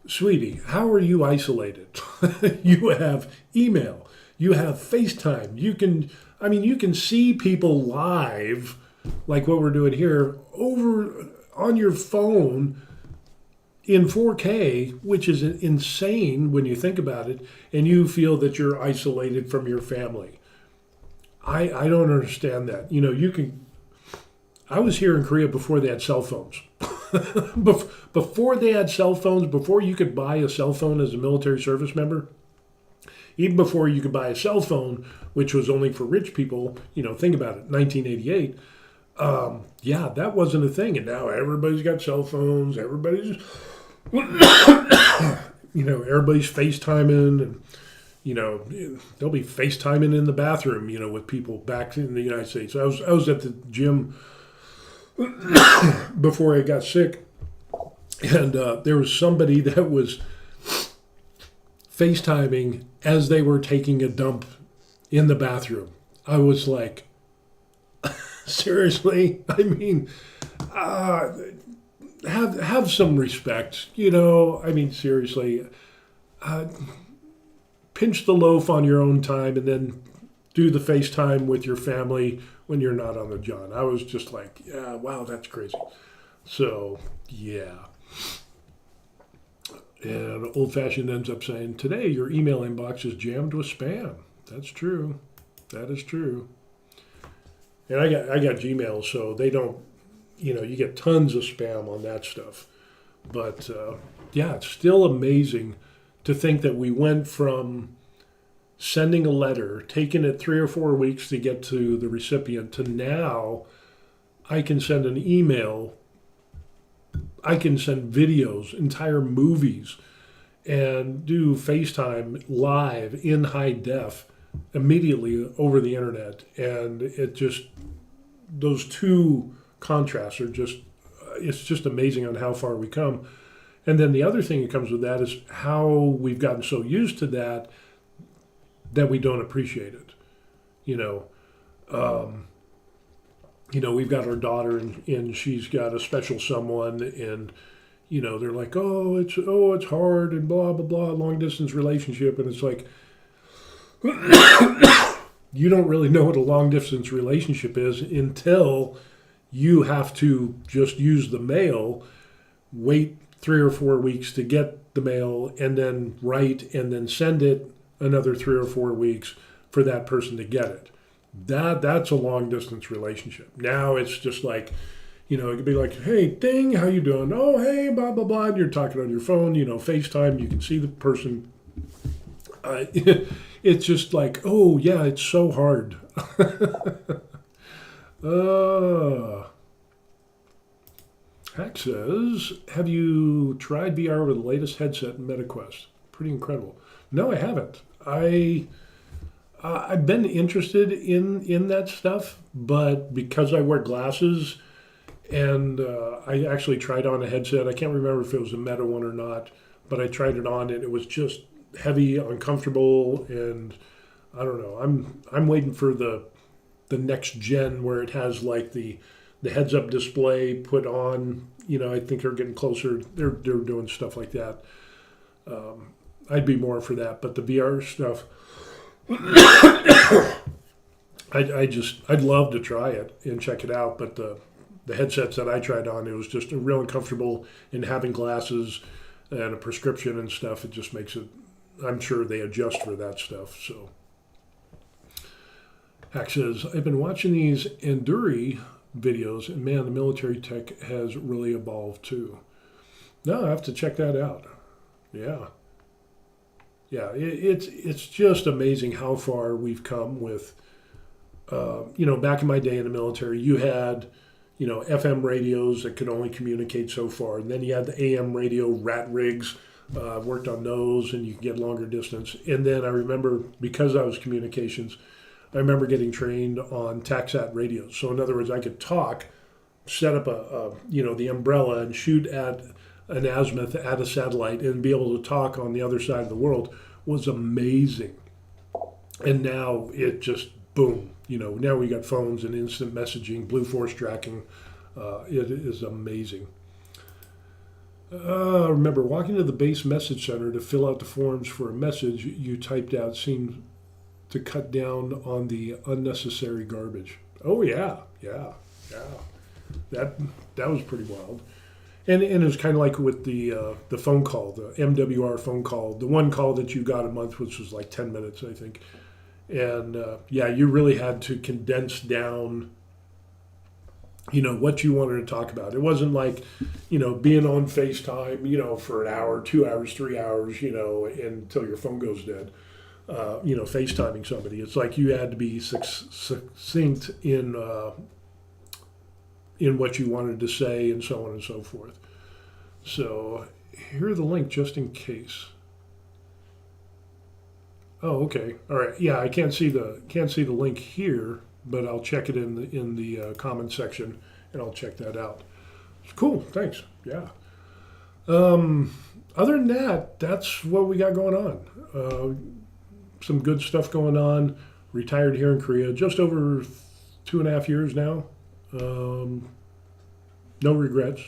sweetie, how are you isolated? You have email, you have FaceTime, you can see people live, like what we're doing here, over on your phone in 4K, which is insane when you think about it, and you feel that you're isolated from your family. I don't understand that. I was here in Korea before they had cell phones. Before they had cell phones, before you could buy a cell phone as a military service member, even before you could buy a cell phone, which was only for rich people, think about it, 1988, that wasn't a thing. And now everybody's got cell phones, everybody's FaceTiming, and they'll be FaceTiming in the bathroom, with people back in the United States. I was at the gym before I got sick, and there was somebody that was FaceTiming as they were taking a dump in the bathroom. I was like, seriously? I mean, have some respect, seriously. Pinch the loaf on your own time and then do the FaceTime with your family when you're not on the John. I was just like, yeah, wow, that's crazy. So, yeah. And Old Fashioned ends up saying, today your email inbox is jammed with spam. That's true. That is true. And I got Gmail, so they don't, you get tons of spam on that stuff. But, it's still amazing to think that we went from sending a letter, taking it 3 or 4 weeks to get to the recipient, to now I can send an email, I can send videos, entire movies, and do FaceTime live in high def immediately over the internet. And it just, those two contrasts are just, it's just amazing on how far we come. And then the other thing that comes with that is how we've gotten so used to that we don't appreciate it. We've got our daughter and she's got a special someone, and they're like, oh, it's hard and blah blah blah, long distance relationship, and it's like, you don't really know what a long distance relationship is until you have to just use the mail, wait 3 or 4 weeks to get the mail and then write and then send it another 3 or 4 weeks for that person to get it. That's a long distance relationship. Now it's just like, it could be like, hey, ding, how you doing? Oh, hey, blah, blah, blah. And you're talking on your phone, FaceTime, you can see the person. It's just like, oh, yeah, it's so hard. Hack says, have you tried VR with the latest headset, MetaQuest? Pretty incredible. No, I haven't. I've been interested in that stuff, but because I wear glasses, and I actually tried on a headset. I can't remember if it was a Meta one or not, but I tried it on, and it was just heavy, uncomfortable, and I don't know. I'm waiting for the next gen where it has like the heads-up display put on. I think they're getting closer. They're doing stuff like that. I'd be more for that, but the VR stuff, I'd love to try it and check it out. But the headsets that I tried on, it was just real uncomfortable. And having glasses and a prescription and stuff, it just makes it. I'm sure they adjust for that stuff. So, Hack says, I've been watching these Enduri videos, and man, the military tech has really evolved too. No, I have to check that out. Yeah. It's just amazing how far we've come with. Back in my day in the military, you had, FM radios that could only communicate so far, and then you had the AM radio rat rigs. Worked on those, and you could get longer distance. And then I remember, because I was communications, I remember getting trained on TACSAT radios. So in other words, I could talk, set up the umbrella and shoot at an azimuth at a satellite and be able to talk on the other side of the world was amazing. And now it just, boom, now we got phones and instant messaging, Blue Force tracking. It is amazing. Remember, walking to the base message center to fill out the forms for a message you typed out seemed to cut down on the unnecessary garbage. Oh yeah. That was pretty wild. And it was kind of like with the phone call, the MWR phone call, the one call that you got a month, which was like 10 minutes, I think. And you really had to condense down what you wanted to talk about. It wasn't like, being on FaceTime, for an hour, 2 hours, 3 hours, until your phone goes dead, FaceTiming somebody. It's like you had to be succinct in what you wanted to say and so on and so forth. So here's the link just in case. Oh, okay. All right. Yeah, I can't see the link here, but I'll check it in the comment section, and I'll check that out. Cool. Thanks. Yeah. Other than that, that's what we got going on. Some good stuff going on. Retired here in Korea, just over 2.5 years now. No regrets.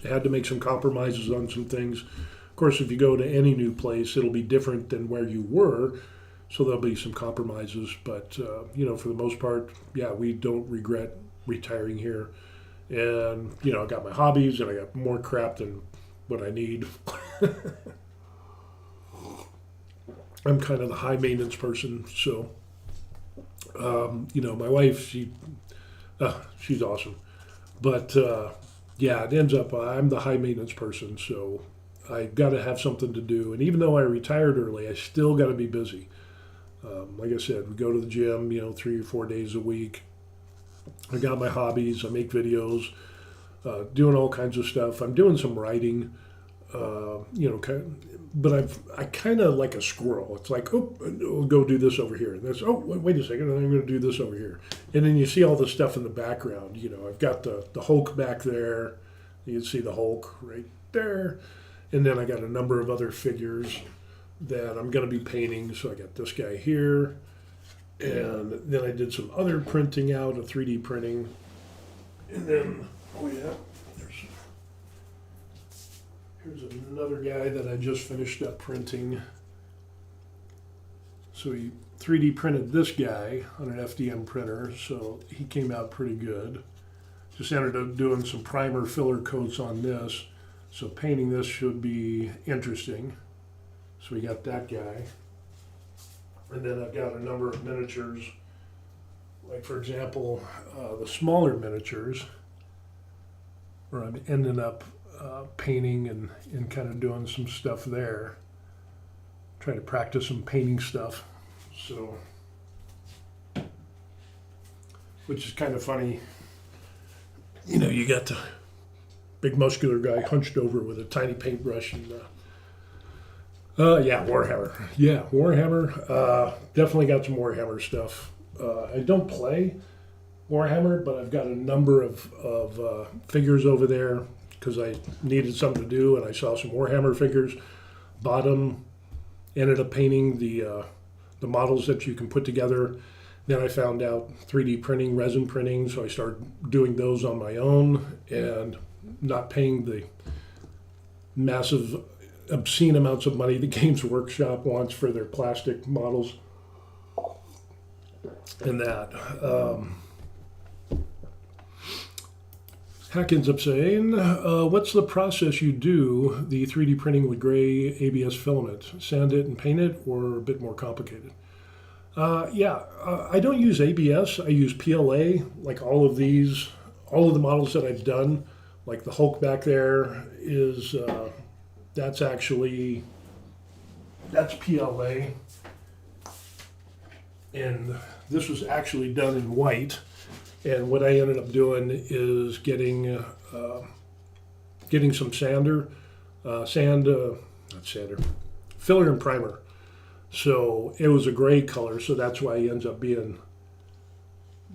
Had to make some compromises on some things. Of course, if you go to any new place, it'll be different than where you were. So there'll be some compromises, but for the most part, yeah, we don't regret retiring here. And I got my hobbies, and I got more crap than what I need. I'm kind of the high maintenance person, so my wife, she's awesome, but it ends up I'm the high maintenance person, so I got to have something to do. And even though I retired early, I still got to be busy. Like I said, we go to the gym, 3 or 4 days a week. I got my hobbies. I make videos, doing all kinds of stuff. I'm doing some writing, but I kind of like a squirrel. It's like, we'll go do this over here. And that's, wait a second, I'm going to do this over here. And then you see all the stuff in the background. I've got the Hulk back there. You can see the Hulk right there. And then I got a number of other figures that I'm going to be painting. So I got this guy here. And then I did some other printing out, a 3D printing. And then, here's another guy that I just finished up printing. So he 3D printed this guy on an FDM printer, so he came out pretty good. Just ended up doing some primer filler coats on this. So painting this should be interesting. So we got that guy. And then I've got a number of miniatures. Like for example, the smaller miniatures, where I'm ending up painting and kind of doing some stuff there. Trying to practice some painting stuff. So, which is kind of funny. You know, you got the big muscular guy hunched over with a tiny paintbrush and yeah, Warhammer. Yeah, Warhammer. Definitely got some Warhammer stuff. I don't play Warhammer, but I've got a number of figures over there because I needed something to do, and I saw some Warhammer figures. Bought them. Ended up painting the models that you can put together. Then I found out 3D printing, resin printing, so I started doing those on my own and not paying the massive, obscene amounts of money the Games Workshop wants for their plastic models and that. Hack ends up saying, what's the process you do the 3D printing with gray ABS filament? Sand it and paint it, or a bit more complicated? I don't use ABS. I use PLA, like all of these, all of the models that I've done, like the Hulk back there is, that's PLA. And this was actually done in white. And what I ended up doing is getting some filler and primer. So it was a gray color, so that's why it ends up being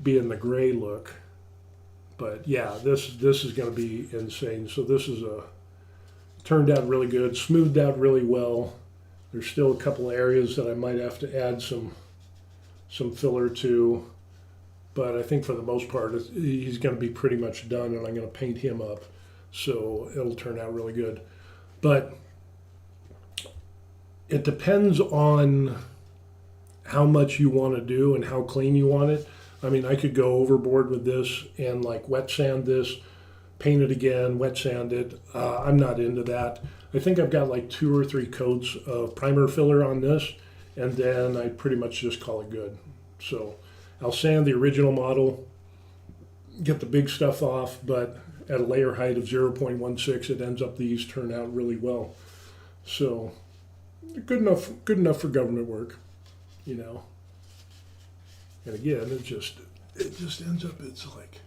the gray look. But yeah, this is going to be insane. So this is turned out really good, smoothed out really well. There's still a couple areas that I might have to add some filler to. But I think for the most part, he's going to be pretty much done, and I'm going to paint him up. So it'll turn out really good. But it depends on how much you want to do and how clean you want it. I mean, I could go overboard with this and like wet sand this, paint it again, wet sand it. I'm not into that. I think I've got like 2 or 3 coats of primer filler on this, and then I pretty much just call it good. So I'll sand the original model, get the big stuff off, but at a layer height of 0.16, it ends up these turn out really well. So good enough for government work, you know. And again, it just ends up, it's like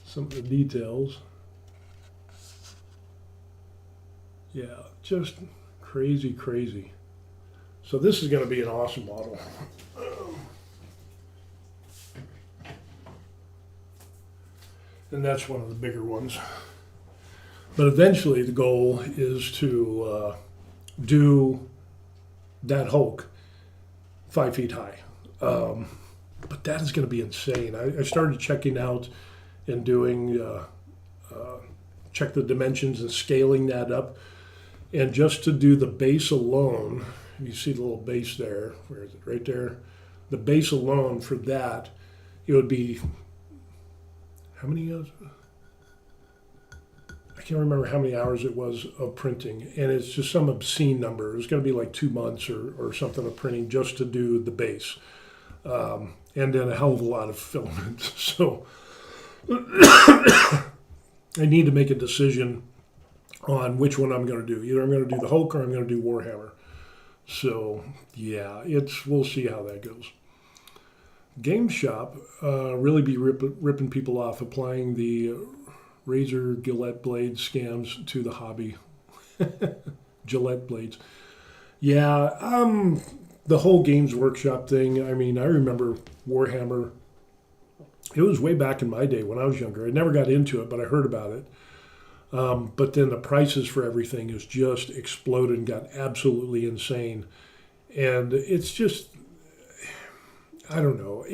some of the details. Yeah, just crazy. So this is going to be an awesome model. And that's one of the bigger ones. But eventually the goal is to do that Hulk 5 feet high. But that is going to be insane. I started checking out and doing, check the dimensions and scaling that up. And just to do the base alone, you see the little base there, where is it, right there? The base alone for that, it would be, how many hours? I can't remember how many hours it was of printing, and it's just some obscene number. It was going to be like 2 months or something of printing just to do the base. And then a hell of a lot of filament. So I need to make a decision on which one I'm going to do. Either I'm going to do the Hulk or I'm going to do Warhammer. So yeah, we'll see how that goes. Game Shop really be ripping people off, applying the razor Gillette blade scams to the hobby. Gillette blades. Yeah, the whole Games Workshop thing. I mean, I remember Warhammer. It was way back in my day when I was younger. I never got into it, but I heard about it. But then the prices for everything has just exploded and got absolutely insane. And it's just, I don't know,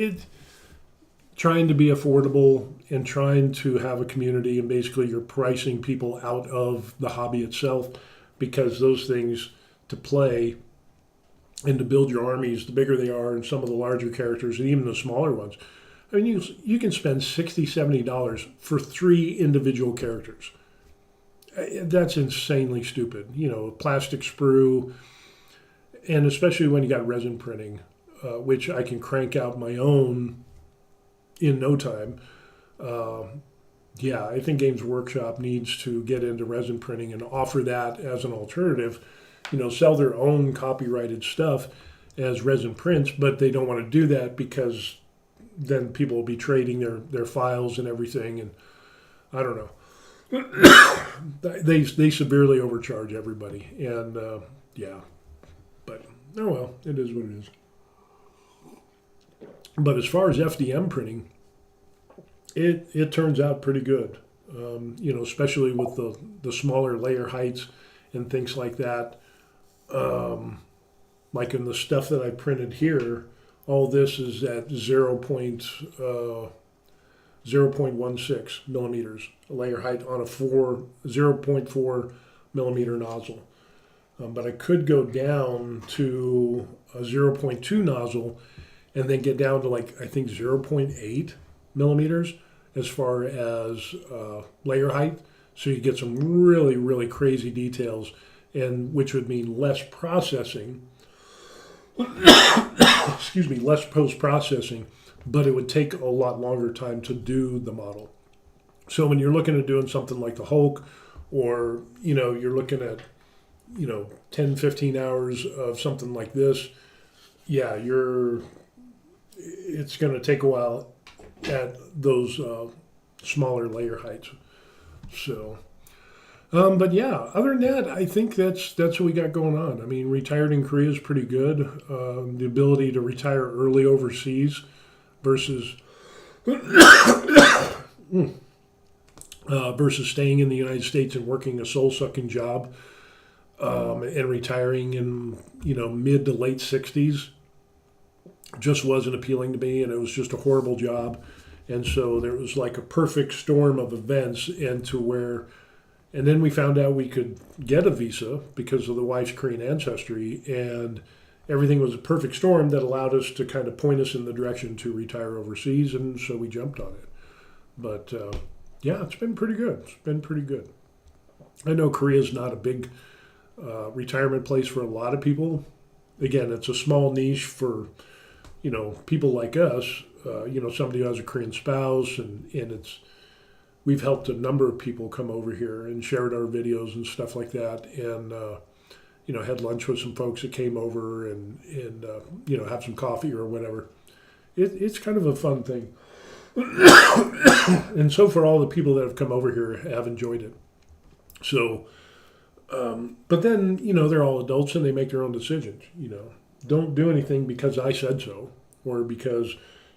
trying to be affordable and trying to have a community, and basically you're pricing people out of the hobby itself, because those things to play and to build your armies, the bigger they are, and some of the larger characters and even the smaller ones, I mean, you can spend $60, $70 for 3 individual characters. That's insanely stupid. You know, plastic sprue, and especially when you got resin printing, which I can crank out my own in no time. Uh, yeah, I think Games Workshop needs to get into resin printing and offer that as an alternative. You know, sell their own copyrighted stuff as resin prints, but they don't want to do that because then people will be trading their files and everything, and I don't know. They severely overcharge everybody, and yeah, but oh well, it is what it is. But as far as FDM printing, it turns out pretty good. You know, especially with the smaller layer heights and things like that. Like in the stuff that I printed here, all this is at 0.16 millimeters layer height on a 0.4 millimeter nozzle. But I could go down to a 0.2 nozzle and then get down to like, I think 0.8 millimeters as far as layer height. So you get some really, really crazy details, and which would mean less processing. Excuse me, less post-processing, but it would take a lot longer time to do the model. So when you're looking at doing something like the Hulk, or, you know, you're looking at, you know, 10, 15 hours of something like this, yeah, it's going to take a while at those smaller layer heights. So, but yeah, other than that, I think that's what we got going on. I mean, retired in Korea is pretty good. The ability to retire early overseas versus versus staying in the United States and working a soul-sucking job and retiring in, you know, mid to late 60s just wasn't appealing to me, and it was just a horrible job. And so there was like a perfect storm of events into where. And then we found out we could get a visa because of the wife's Korean ancestry, and everything was a perfect storm that allowed us to kind of point us in the direction to retire overseas, and so we jumped on it. But yeah, it's been pretty good. It's been pretty good. I know Korea is not a big retirement place for a lot of people. Again, it's a small niche for, you know, people like us, you know, somebody who has a Korean spouse, and it's. We've helped a number of people come over here and shared our videos and stuff like that, and you know, had lunch with some folks that came over and you know, have some coffee or whatever. It's kind of a fun thing, and so far all the people that have come over here have enjoyed it. So, but then, you know, they're all adults and they make their own decisions. You know, don't do anything because I said so or because,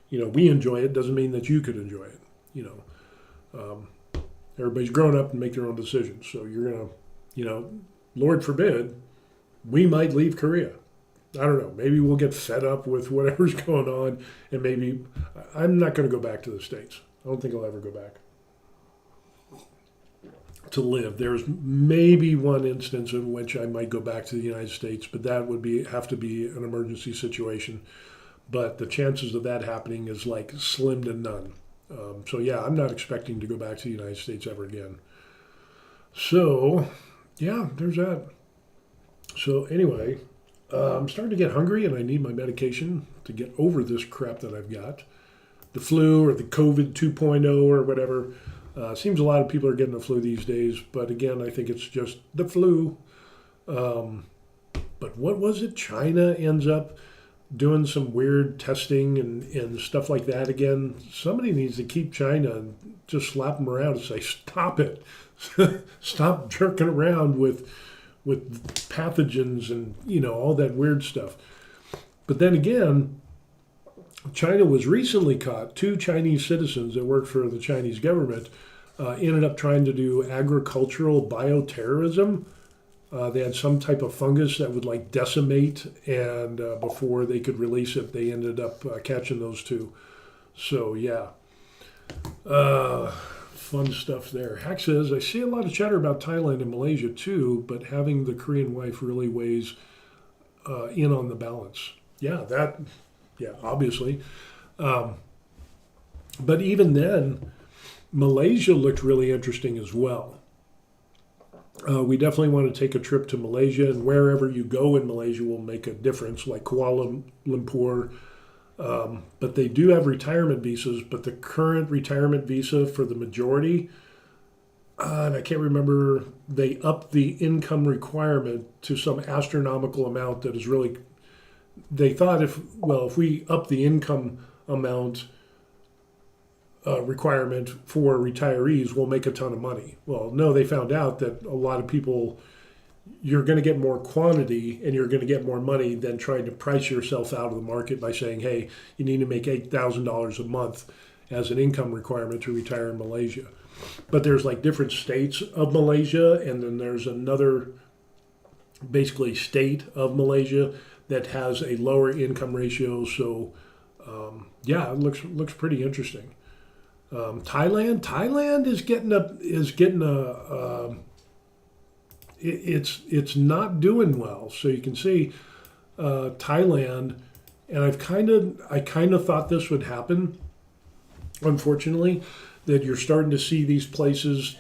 you know, we enjoy it doesn't mean that you could enjoy it. You know. Everybody's grown up and make their own decisions. So you're going to, you know, Lord forbid, we might leave Korea. I don't know. Maybe we'll get fed up with whatever's going on, and maybe I'm not going to go back to the States. I don't think I'll ever go back to live. There's maybe one instance in which I might go back to the United States, but that would have to be an emergency situation. But the chances of that happening is like slim to none. So yeah, I'm not expecting to go back to the United States ever again. So yeah, there's that. So anyway, I'm starting to get hungry and I need my medication to get over this crap that I've got. The flu or the COVID 2.0 or whatever. Seems a lot of people are getting the flu these days, but again, I think it's just the flu. But what was it? China ends up doing some weird testing and stuff like that again. Somebody needs to keep China and just slap them around and say, stop it. Stop jerking around with pathogens and, you know, all that weird stuff. But then again, China was recently caught. 2 Chinese citizens that worked for the Chinese government ended up trying to do agricultural bioterrorism. They had some type of fungus that would like decimate, and before they could release it, they ended up catching those 2. So yeah, fun stuff there. Hack says, I see a lot of chatter about Thailand and Malaysia too, but having the Korean wife really weighs in on the balance. Yeah, obviously. But even then, Malaysia looked really interesting as well. We definitely want to take a trip to Malaysia, and wherever you go in Malaysia will make a difference, like Kuala Lumpur. But they do have retirement visas, but the current retirement visa for the majority, and I can't remember, they upped the income requirement to some astronomical amount that is really, they thought if we up the income amount requirement for retirees, we'll make a ton of money. Well, no, they found out that a lot of people, you're going to get more quantity and you're going to get more money than trying to price yourself out of the market by saying, hey, you need to make $8,000 a month as an income requirement to retire in Malaysia. But there's like different states of Malaysia, and then there's another basically state of Malaysia that has a lower income ratio. So yeah, it looks pretty interesting. Thailand is getting it's not doing well. So you can see Thailand, and I kind of thought this would happen. Unfortunately, that you're starting to see these places,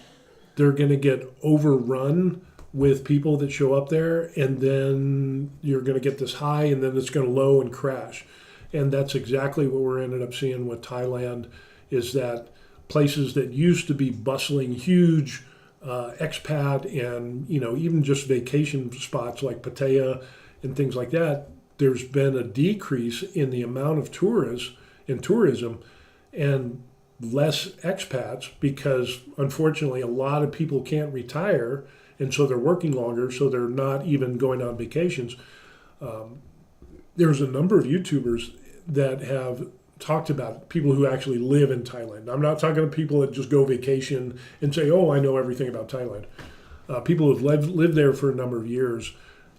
they're going to get overrun with people that show up there, and then you're going to get this high, and then it's going to low and crash. And that's exactly what we're ended up seeing with Thailand, is that places that used to be bustling, huge expat and even just vacation spots like Pattaya and things like that, there's been a decrease in the amount of tourists and tourism and less expats, because unfortunately a lot of people can't retire, and so they're working longer, so they're not even going on vacations. There's a number of YouTubers that have talked about people who actually live in Thailand. I'm not talking to people that just go vacation and say, oh, I know everything about Thailand. People who've lived there for a number of years,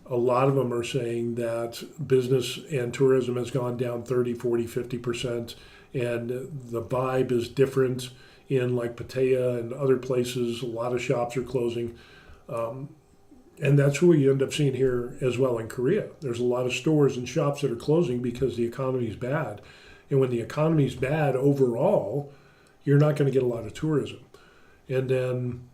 a lot of them are saying that business and tourism has gone down 30, 40, 50%, and the vibe is different in like Pattaya and other places. A lot of shops are closing. And that's what you end up seeing here as well in Korea. There's a lot of stores and shops that are closing because the economy is bad. And when the economy is bad overall, you're not going to get a lot of tourism. And then,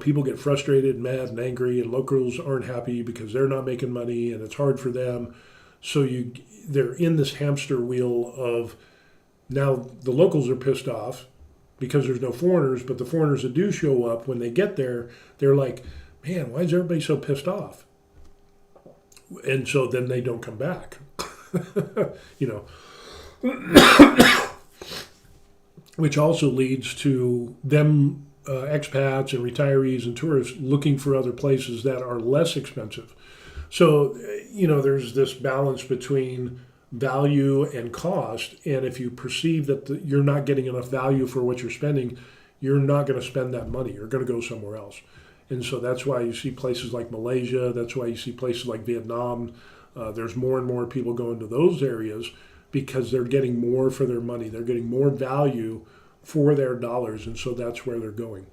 people get frustrated, mad, and angry, and locals aren't happy because they're not making money and it's hard for them. So they're in this hamster wheel of, now the locals are pissed off because there's no foreigners, but the foreigners that do show up, when they get there, they're like, man, why is everybody so pissed off? And so then they don't come back. Which also leads to them, expats and retirees and tourists, looking for other places that are less expensive. So, there's this balance between value and cost. And if you perceive that you're not getting enough value for what you're spending, you're not going to spend that money. You're going to go somewhere else. And so that's why you see places like Malaysia. That's why you see places like Vietnam. There's more and more people going to those areas because they're getting more for their money. They're getting more value for their dollars, and so that's where they're going.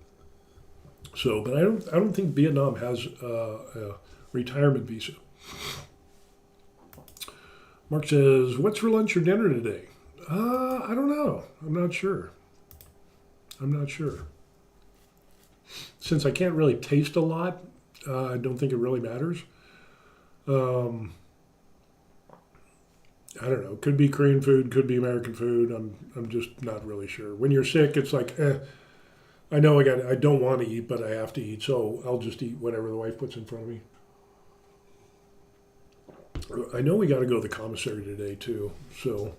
So, but I don't think Vietnam has a retirement visa. Mark says, "What's for lunch or dinner today?" I don't know. I'm not sure. Since I can't really taste a lot, I don't think it really matters. I don't know. Could be Korean food, could be American food. I'm just not really sure. When you're sick, it's like, I know I don't want to eat, but I have to eat, so I'll just eat whatever the wife puts in front of me. I know we got to go to the commissary today too, so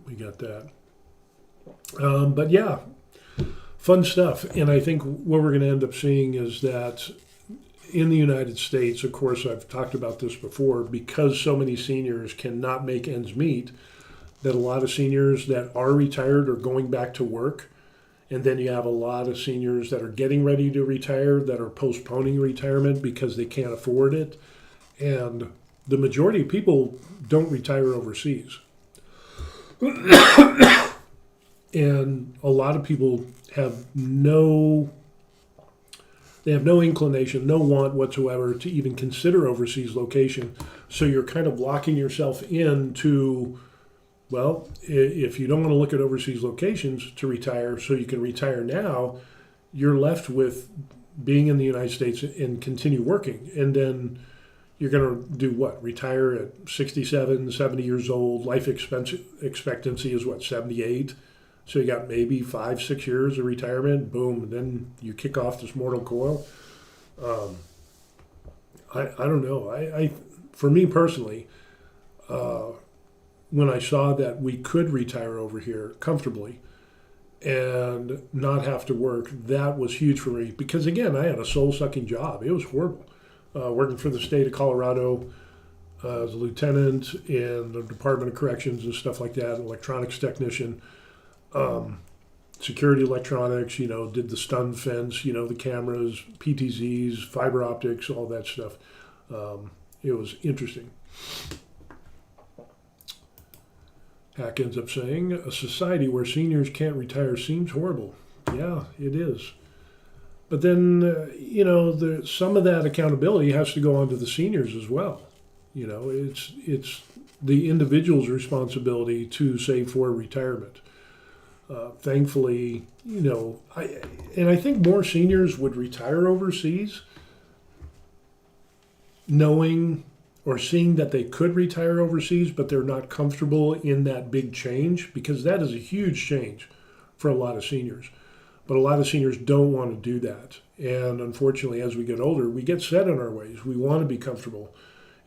we got that. But yeah, fun stuff. And I think what we're going to end up seeing is that in the United States, of course, I've talked about this before, because so many seniors cannot make ends meet, that a lot of seniors that are retired are going back to work. And then you have a lot of seniors that are getting ready to retire that are postponing retirement because they can't afford it. And the majority of people don't retire overseas. And a lot of people have no inclination, no want whatsoever to even consider overseas location. So you're kind of locking yourself into, well, if you don't want to look at overseas locations to retire, so you can retire now, you're left with being in the United States and continue working. And then you're going to do what? Retire at 67, 70 years old. Life expectancy is what, 78? So you got maybe 5, 6 years of retirement. Boom. And then you kick off this mortal coil. I don't know. For me personally, when I saw that we could retire over here comfortably and not have to work, that was huge for me. Because again, I had a soul-sucking job. It was horrible. Working for the state of Colorado as a lieutenant in the Department of Corrections and stuff like that, electronics technician, security electronics, did the stun fence, the cameras, PTZs, fiber optics, all that stuff. It was interesting. Hack ends up saying, a society where seniors can't retire seems horrible. Yeah, it is. But then, some of that accountability has to go on to the seniors as well. It's the individual's responsibility to save for retirement. Thankfully, I think more seniors would retire overseas knowing or seeing that they could retire overseas, but they're not comfortable in that big change, because that is a huge change for a lot of seniors. But a lot of seniors don't want to do that. And unfortunately, as we get older, we get set in our ways. We want to be comfortable.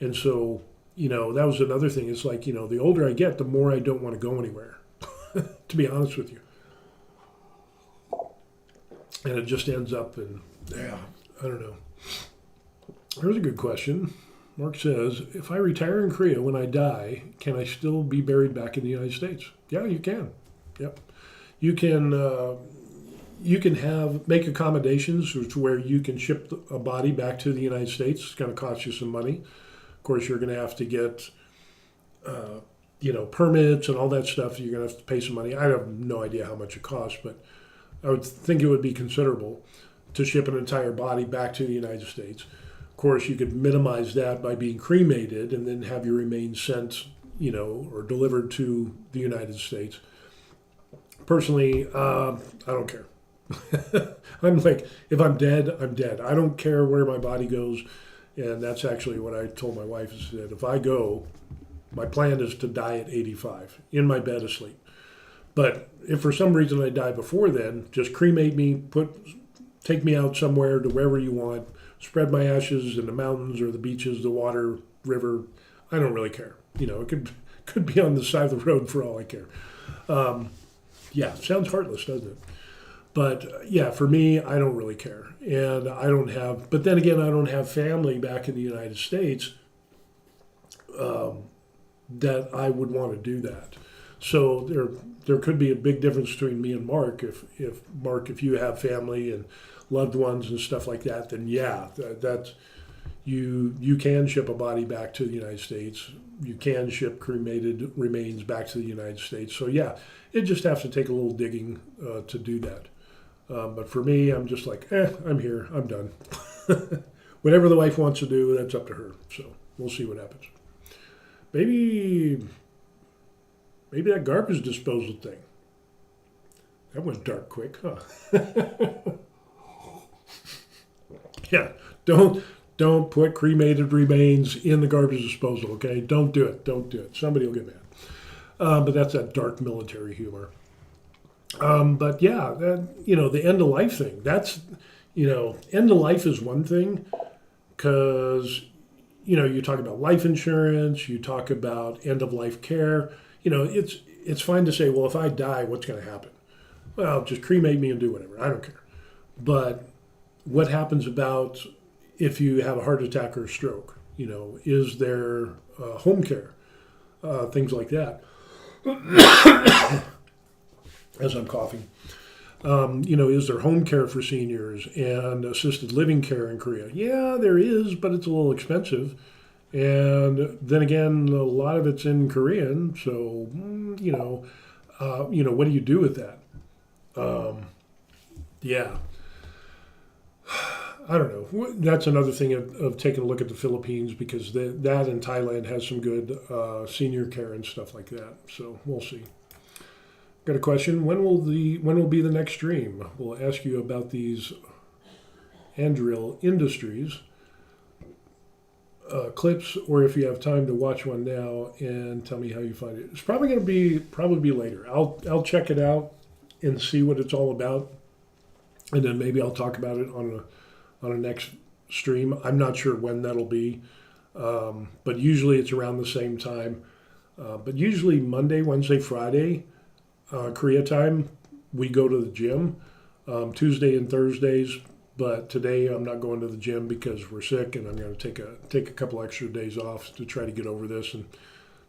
And so, that was another thing. It's like, the older I get, the more I don't want to go anywhere, to be honest with you. And it just ends up in, I don't know. Here's a good question. Mark says, if I retire in Korea when I die, can I still be buried back in the United States? Yeah, you can. Yep. You can make accommodations to where you can ship a body back to the United States. It's going to cost you some money. Of course, you're going to have to get, permits and all that stuff. You're going to have to pay some money. I have no idea how much it costs, but I would think it would be considerable to ship an entire body back to the United States. Of course, you could minimize that by being cremated and then have your remains sent, or delivered to the United States. Personally, I don't care. I'm like, if I'm dead, I'm dead. I don't care where my body goes. And that's actually what I told my wife, is that if I go, my plan is to die at 85 in my bed asleep. But if for some reason I die before then, just cremate me, take me out somewhere to wherever you want, spread my ashes in the mountains or the beaches, the water, river. I don't really care. It could be on the side of the road for all I care. Sounds heartless, doesn't it? But for me, I don't really care. And but then again, I don't have family back in the United States that I would want to do that. So there could be a big difference between me and Mark. If Mark, if you have family and loved ones and stuff like that, then that's you can ship a body back to the United States. You can ship cremated remains back to the United States. So it just has to take a little digging to do that. But for me, I'm just like, I'm here, I'm done. Whatever the wife wants to do, that's up to her. So we'll see what happens. Maybe that garbage disposal thing. That went dark quick, huh? Don't put cremated remains in the garbage disposal, okay? Don't do it. Somebody will get mad. But that's that dark military humor. But the end of life thing, that's, end of life is one thing, because, you talk about life insurance, you talk about end of life care, it's fine to say, well, if I die, what's going to happen? Well, just cremate me and do whatever. I don't care. But what happens about if you have a heart attack or a stroke? Is there home care? Things like that. As I'm coughing. Is there home care for seniors and assisted living care in Korea? Yeah, there is, but it's a little expensive. And then again, a lot of it's in Korean. So, what do you do with that? I don't know. That's another thing of taking a look at the Philippines, because that and Thailand has some good senior care and stuff like that. So we'll see. Got a question. When will be the next stream? We'll ask you about these and Drill Industries clips, or if you have time to watch one now and tell me how you find it. It's probably going to be later. I'll check it out and see what it's all about, and then maybe I'll talk about it on a next stream. I'm not sure when that'll be, but usually it's around the same time. But usually Monday, Wednesday, Friday, Korea time, we go to the gym. Tuesday and Thursdays, but today I'm not going to the gym because we're sick, and I'm going to take a couple extra days off to try to get over this and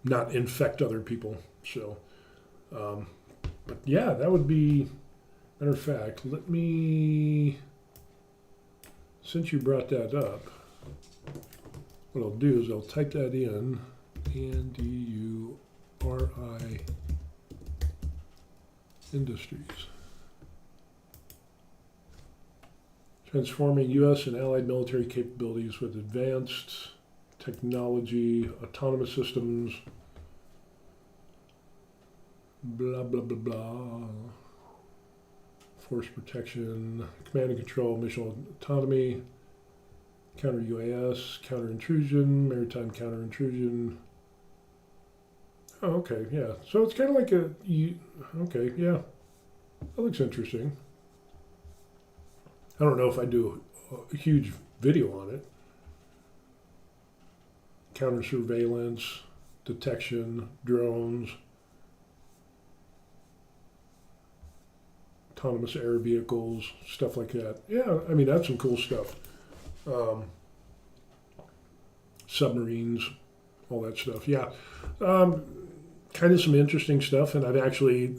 not infect other people. So, but yeah, that would be. Matter of fact, let me. Since you brought that up, what I'll do is I'll type that in. Anduri Industries. Transforming U.S. and allied military capabilities with advanced technology, autonomous systems, blah, blah, blah, blah. Force protection, command and control, mission autonomy, counter UAS, counter intrusion, maritime counter intrusion. Oh, okay, yeah. So it's kind of like okay, yeah. That looks interesting. I don't know if I do a huge video on it. Counter surveillance, detection, drones, autonomous air vehicles, stuff like that. Yeah, I mean, that's some cool stuff. Submarines, all that stuff. Yeah. Kind of some interesting stuff, and I've actually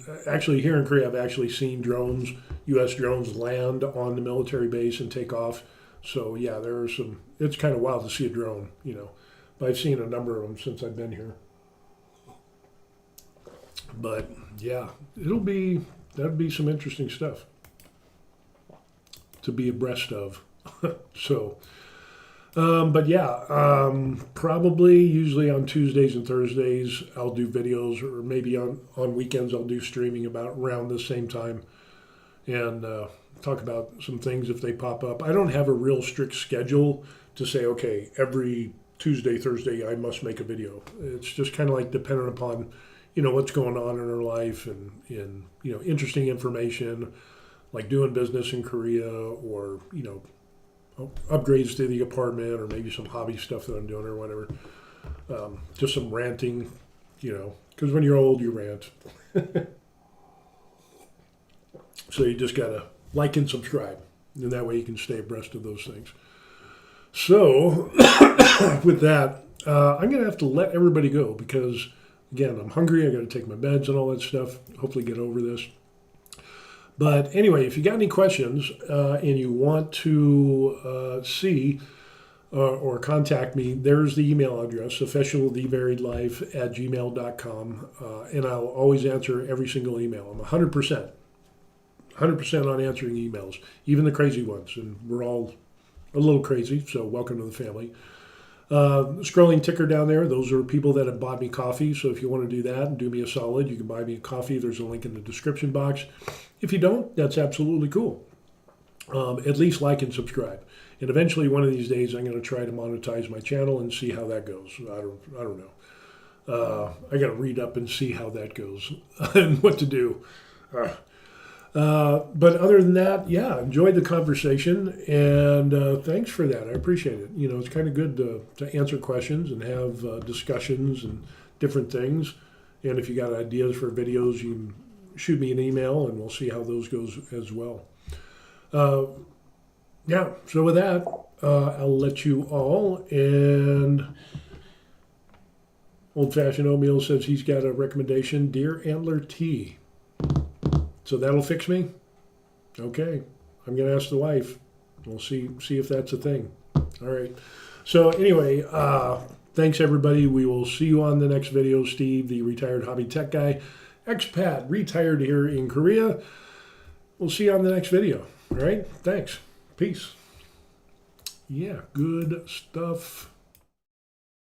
here in Korea, I've actually seen drones, U.S. drones, land on the military base and take off. So yeah, there are some. It's kind of wild to see a drone, but I've seen a number of them since I've been here. But yeah, that'd be some interesting stuff to be abreast of. So. But yeah, probably usually on Tuesdays and Thursdays I'll do videos, or maybe on weekends I'll do streaming about around the same time, and talk about some things if they pop up. I don't have a real strict schedule to say, okay, every Tuesday, Thursday I must make a video. It's just kind of like dependent upon, what's going on in our life and interesting information, like doing business in Korea, or, upgrades to the apartment, or maybe some hobby stuff that I'm doing or whatever. Just some ranting, because when you're old, you rant. So you just got to like and subscribe, and that way you can stay abreast of those things. So with that, I'm going to have to let everybody go because, again, I'm hungry. I got to take my meds and all that stuff. Hopefully get over this. But anyway, if you got any questions and you want to see or contact me, there's the email address, officialthevariedlife@gmail.com. And I'll always answer every single email. I'm 100% on answering emails, even the crazy ones. And we're all a little crazy, so welcome to the family. Scrolling ticker down there, those are people that have bought me coffee. So if you want to do that and do me a solid, you can buy me a coffee. There's a link in the description box. If you don't, that's absolutely cool. At least like and subscribe. And eventually, one of these days, I'm going to try to monetize my channel and see how that goes. I don't know. I got to read up and see how that goes and what to do. But other than that, yeah, enjoyed the conversation, and thanks for that. I appreciate it. It's kind of good to answer questions and have discussions and different things. And if you got ideas for videos, you can shoot me an email, and we'll see how those goes as well. Yeah, so with that, I'll let you all. And Old Fashioned Oatmeal says he's got a recommendation, Deer Antler Tea. So that'll fix me? Okay. I'm going to ask the wife. We'll see if that's a thing. All right. So anyway, thanks everybody. We will see you on the next video. Steve, the retired hobby tech guy, expat, retired here in Korea. We'll see you on the next video. All right. Thanks. Peace. Yeah, good stuff.